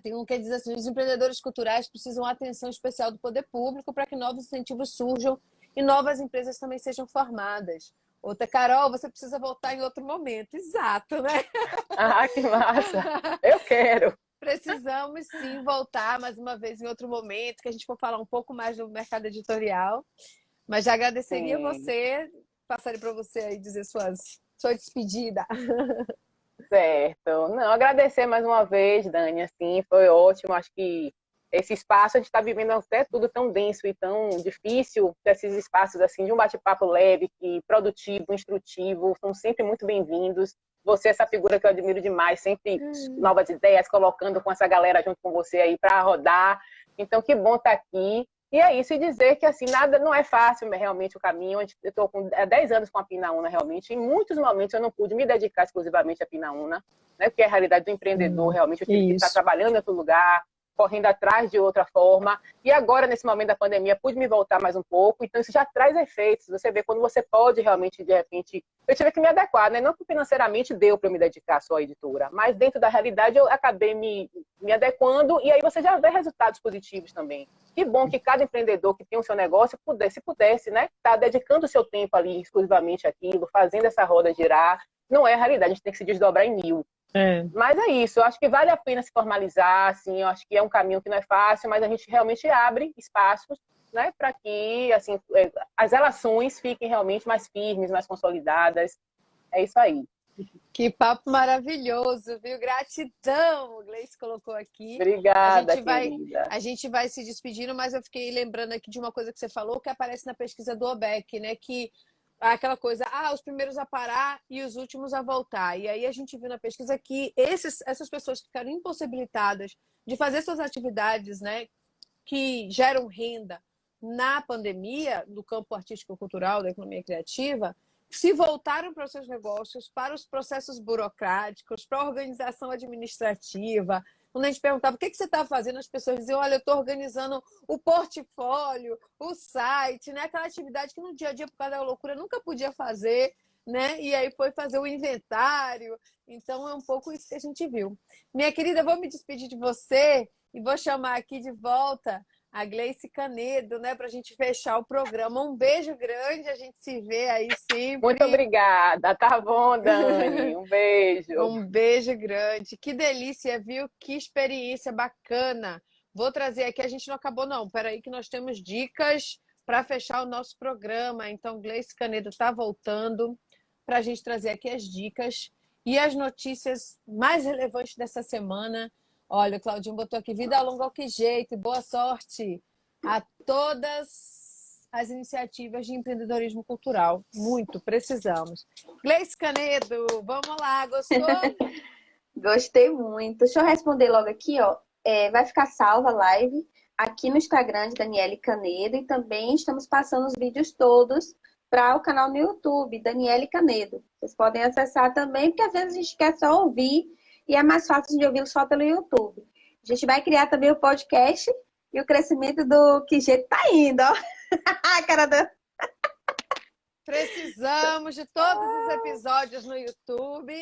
tem um que diz assim, os empreendedores culturais precisam de atenção especial do poder público para que novos incentivos surjam e novas empresas também sejam formadas. Outra, Carol, você precisa voltar em outro momento. Exato, né? Ah, que massa! Eu quero! Precisamos sim voltar mais uma vez em outro momento, que a gente for falar um pouco mais do mercado editorial. Mas já agradeceria você, passaria para você aí dizer sua despedida. Certo. Não, agradecer mais uma vez, Dani, assim, foi ótimo. Acho que esse espaço, a gente está vivendo até tudo tão denso e tão difícil, esses espaços assim de um bate-papo leve, e produtivo, instrutivo, são sempre muito bem-vindos. Você, essa figura que eu admiro demais, sempre novas ideias, colocando com essa galera junto com você aí para rodar. Então, que bom estar aqui. E é isso, e dizer que assim, nada, não é fácil realmente o caminho. Eu estou há 10 anos com a Pinaúna, realmente. Em muitos momentos eu não pude me dedicar exclusivamente à Pinaúna, né? Porque é a realidade do empreendedor, realmente. Eu tive que estar trabalhando em outro lugar, correndo atrás de outra forma. E agora, nesse momento da pandemia, pude me voltar mais um pouco. Então, isso já traz efeitos. Você vê quando você pode realmente, de repente... Eu tive que me adequar, né? Não que financeiramente deu para eu me dedicar só à editora, mas dentro da realidade eu acabei me adequando e aí você já vê resultados positivos também. Que bom que cada empreendedor que tem o seu negócio pudesse, né? Tá dedicando o seu tempo ali exclusivamente àquilo, fazendo essa roda girar. Não é a realidade, a gente tem que se desdobrar em mil. Mas é isso, eu acho que vale a pena se formalizar, assim, eu acho que é um caminho que não é fácil, mas a gente realmente abre espaços, né, para que assim, as relações fiquem realmente mais firmes, mais consolidadas. É isso aí. Que papo maravilhoso, viu? Gratidão, o Gleice colocou aqui. Obrigada, querida. A gente vai se despedindo, mas eu fiquei lembrando aqui de uma coisa que você falou, que aparece na pesquisa do OBEC, né, que aquela coisa, os primeiros a parar e os últimos a voltar. E aí a gente viu na pesquisa que essas pessoas que ficaram impossibilitadas de fazer suas atividades, né, que geram renda na pandemia, no campo artístico-cultural, da economia criativa, se voltaram para os seus negócios, para os processos burocráticos, para a organização administrativa. Quando a gente perguntava o que você está fazendo, as pessoas diziam, olha, eu estou organizando o portfólio, o site, né? Aquela atividade que no dia a dia, por causa da loucura, nunca podia fazer, né? E aí foi fazer o inventário. Então, é um pouco isso que a gente viu. Minha querida, eu vou me despedir de você e vou chamar aqui de volta a Gleice Canedo, né, para a gente fechar o programa. Um beijo grande, a gente se vê aí sempre. Muito obrigada, tá bom, Dani? Um beijo. Um beijo grande. Que delícia, viu? Que experiência bacana. Vou trazer aqui, a gente não acabou não, peraí que nós temos dicas para fechar o nosso programa. Então, Gleice Canedo está voltando para a gente trazer aqui as dicas e as notícias mais relevantes dessa semana. Olha, o Claudinho botou aqui, vida longa ao que jeito, e boa sorte a todas as iniciativas de empreendedorismo cultural. Muito, precisamos. Gleice Canedo, vamos lá, gostou? Gostei muito. Deixa eu responder logo aqui, ó. Vai ficar salva a live aqui no Instagram de Daniele Canedo e também estamos passando os vídeos todos para o canal no YouTube, Daniele Canedo. Vocês podem acessar também, porque às vezes a gente quer só ouvir e é mais fácil de ouvi-lo só pelo YouTube. A gente vai criar também o podcast e o crescimento do Que Jeito tá indo, ó. Cara do... Precisamos de todos os episódios no YouTube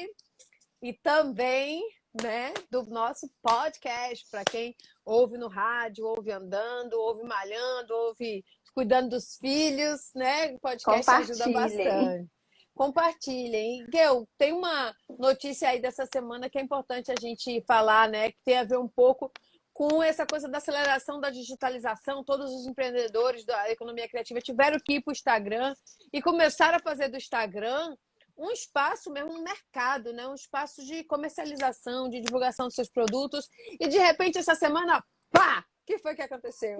e também, né, do nosso podcast, para quem ouve no rádio, ouve andando, ouve malhando, ouve cuidando dos filhos, né? O podcast ajuda Compartilhem. bastante. Compartilhem. Gil, tem uma notícia aí dessa semana que é importante a gente falar, né? Que tem a ver um pouco com essa coisa da aceleração da digitalização. Todos os empreendedores da economia criativa tiveram que ir para o Instagram e começaram a fazer do Instagram um espaço mesmo, um mercado, né? Um espaço de comercialização, de divulgação dos seus produtos. E, de repente, essa semana, pá! O que foi que aconteceu?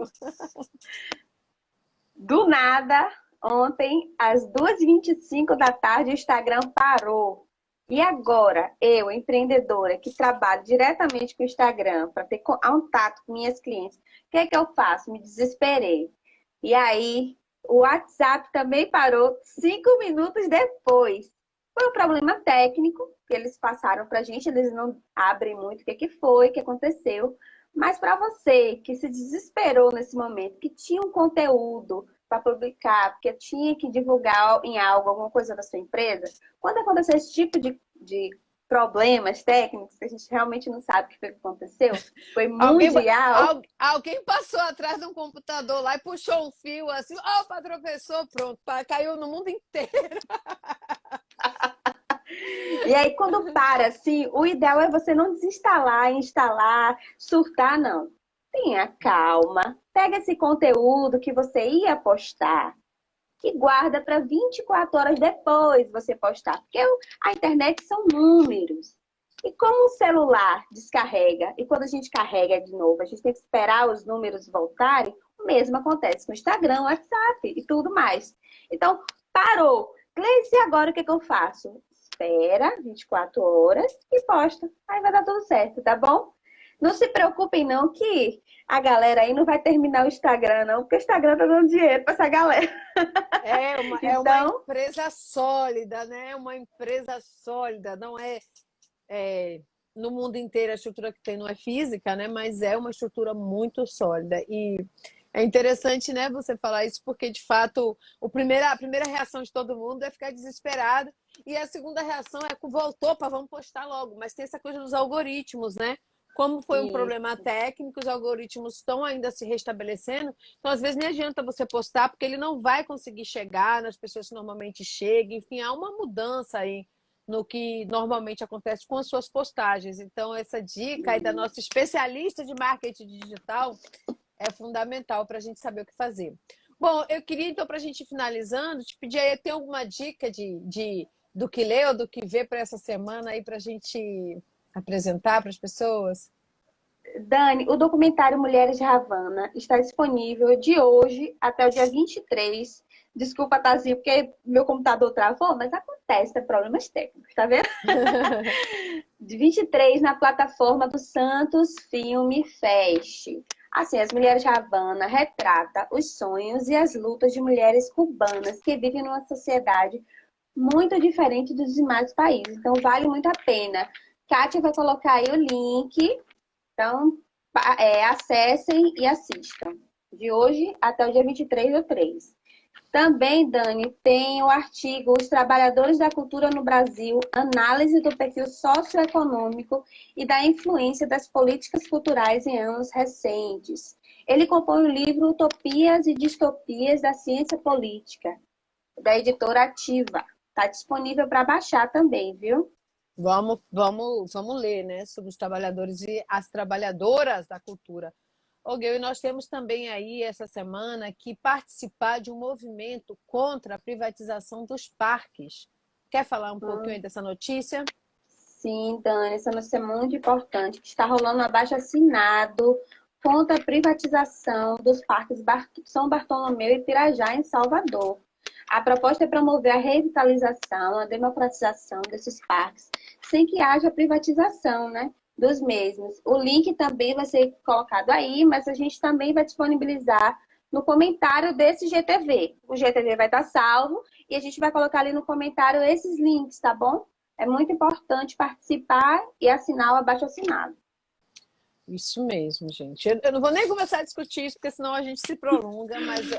Do nada, ontem, às 2h25 da tarde, o Instagram parou. E agora, eu, empreendedora, que trabalho diretamente com o Instagram para ter contato com minhas clientes, o que é que eu faço? Me desesperei. E aí, o WhatsApp também parou 5 minutos depois. Foi um problema técnico que eles passaram para a gente, eles não abrem muito o que foi, o que aconteceu. Mas para você que se desesperou nesse momento, que tinha um conteúdo para publicar, porque tinha que divulgar em algo, alguma coisa da sua empresa, quando aconteceu esse tipo de problemas técnicos, que a gente realmente não sabe o que foi que aconteceu, foi mundial. Alguém passou atrás de um computador lá e puxou um fio assim, opa, tropeçou, pronto, caiu no mundo inteiro. E aí, quando para, assim, o ideal é você não desinstalar, instalar, surtar, não. Tenha calma, pega esse conteúdo que você ia postar e guarda para 24 horas depois você postar. Porque a internet são números. E como o celular descarrega, e quando a gente carrega de novo, a gente tem que esperar os números voltarem, o mesmo acontece com o Instagram, o WhatsApp e tudo mais. Então, parou. Gleice, e agora o que eu faço? Espera 24 horas e posta. Aí vai dar tudo certo, tá bom? Não se preocupem não que a galera aí não vai terminar o Instagram não, porque o Instagram tá dando dinheiro para essa galera. É uma empresa sólida, né? Uma empresa sólida, não é no mundo inteiro a estrutura que tem não é física, né? Mas é uma estrutura muito sólida. E é interessante, né, você falar isso, porque de fato a primeira reação de todo mundo é ficar desesperado, e a segunda reação é voltou para vamos postar logo, mas tem essa coisa dos algoritmos, né? Como foi um problema técnico, os algoritmos estão ainda se restabelecendo, então às vezes nem adianta você postar, porque ele não vai conseguir chegar nas pessoas que normalmente chegam, enfim, há uma mudança aí no que normalmente acontece com as suas postagens. Então essa dica aí da nossa especialista de marketing digital é fundamental para a gente saber o que fazer. Bom, eu queria então, para a gente ir finalizando, te pedir aí, tem alguma dica do que ler ou do que ver para essa semana aí para a gente apresentar para as pessoas? Dani, o documentário Mulheres de Havana está disponível de hoje até o dia 23. Desculpa, Tazinho, porque meu computador travou, mas acontece, tem problemas técnicos, tá vendo? De 23 na plataforma do Santos Filme Fest. Assim, as Mulheres de Havana retrata os sonhos e as lutas de mulheres cubanas que vivem numa sociedade muito diferente dos demais países. Então, vale muito a pena. Kátia vai colocar aí o link. Então, acessem e assistam. De hoje até o dia 23/3. Também, Dani, tem o artigo Os Trabalhadores da Cultura no Brasil, análise do perfil socioeconômico e da influência das políticas culturais em anos recentes. Ele compõe o livro Utopias e Distopias da Ciência Política, da editora Ativa. Está disponível para baixar também, viu? Vamos ler, né, sobre os trabalhadores e as trabalhadoras da cultura. E nós temos também aí essa semana que participar de um movimento contra a privatização dos parques. Quer falar um pouquinho aí dessa notícia? Sim, Dani, essa notícia é muito importante. Está rolando um abaixo-assinado contra a privatização dos parques São Bartolomeu e Pirajá, em Salvador. A proposta é promover a revitalização, a democratização desses parques, sem que haja privatização, né, dos mesmos. O link também vai ser colocado aí, mas a gente também vai disponibilizar no comentário desse GTV. O GTV vai estar salvo e a gente vai colocar ali no comentário esses links, tá bom? É muito importante participar e assinar o abaixo-assinado. Isso mesmo, gente. Eu não vou nem começar a discutir isso, porque senão a gente se prolonga, mas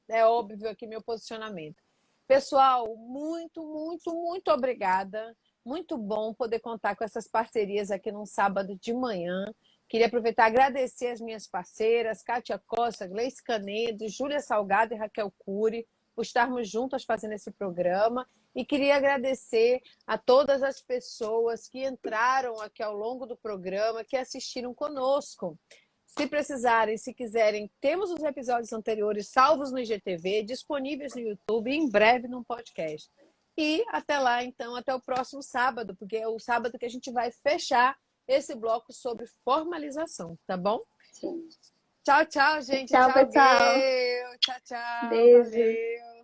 é óbvio aqui meu posicionamento. Pessoal, muito, muito, muito obrigada. Muito bom poder contar com essas parcerias aqui num sábado de manhã. Queria aproveitar e agradecer as minhas parceiras, Kátia Costa, Gleice Canedo, Júlia Salgado e Raquel Cury, por estarmos juntas fazendo esse programa. E queria agradecer a todas as pessoas que entraram aqui ao longo do programa, que assistiram conosco. Se precisarem, se quiserem, temos os episódios anteriores salvos no IGTV, disponíveis no YouTube e em breve num podcast. E até lá, então, até o próximo sábado, porque é o sábado que a gente vai fechar esse bloco sobre formalização, tá bom? Sim. Tchau, tchau, gente. Tchau, pessoal. Gil. Tchau, tchau. Beijo. Valeu.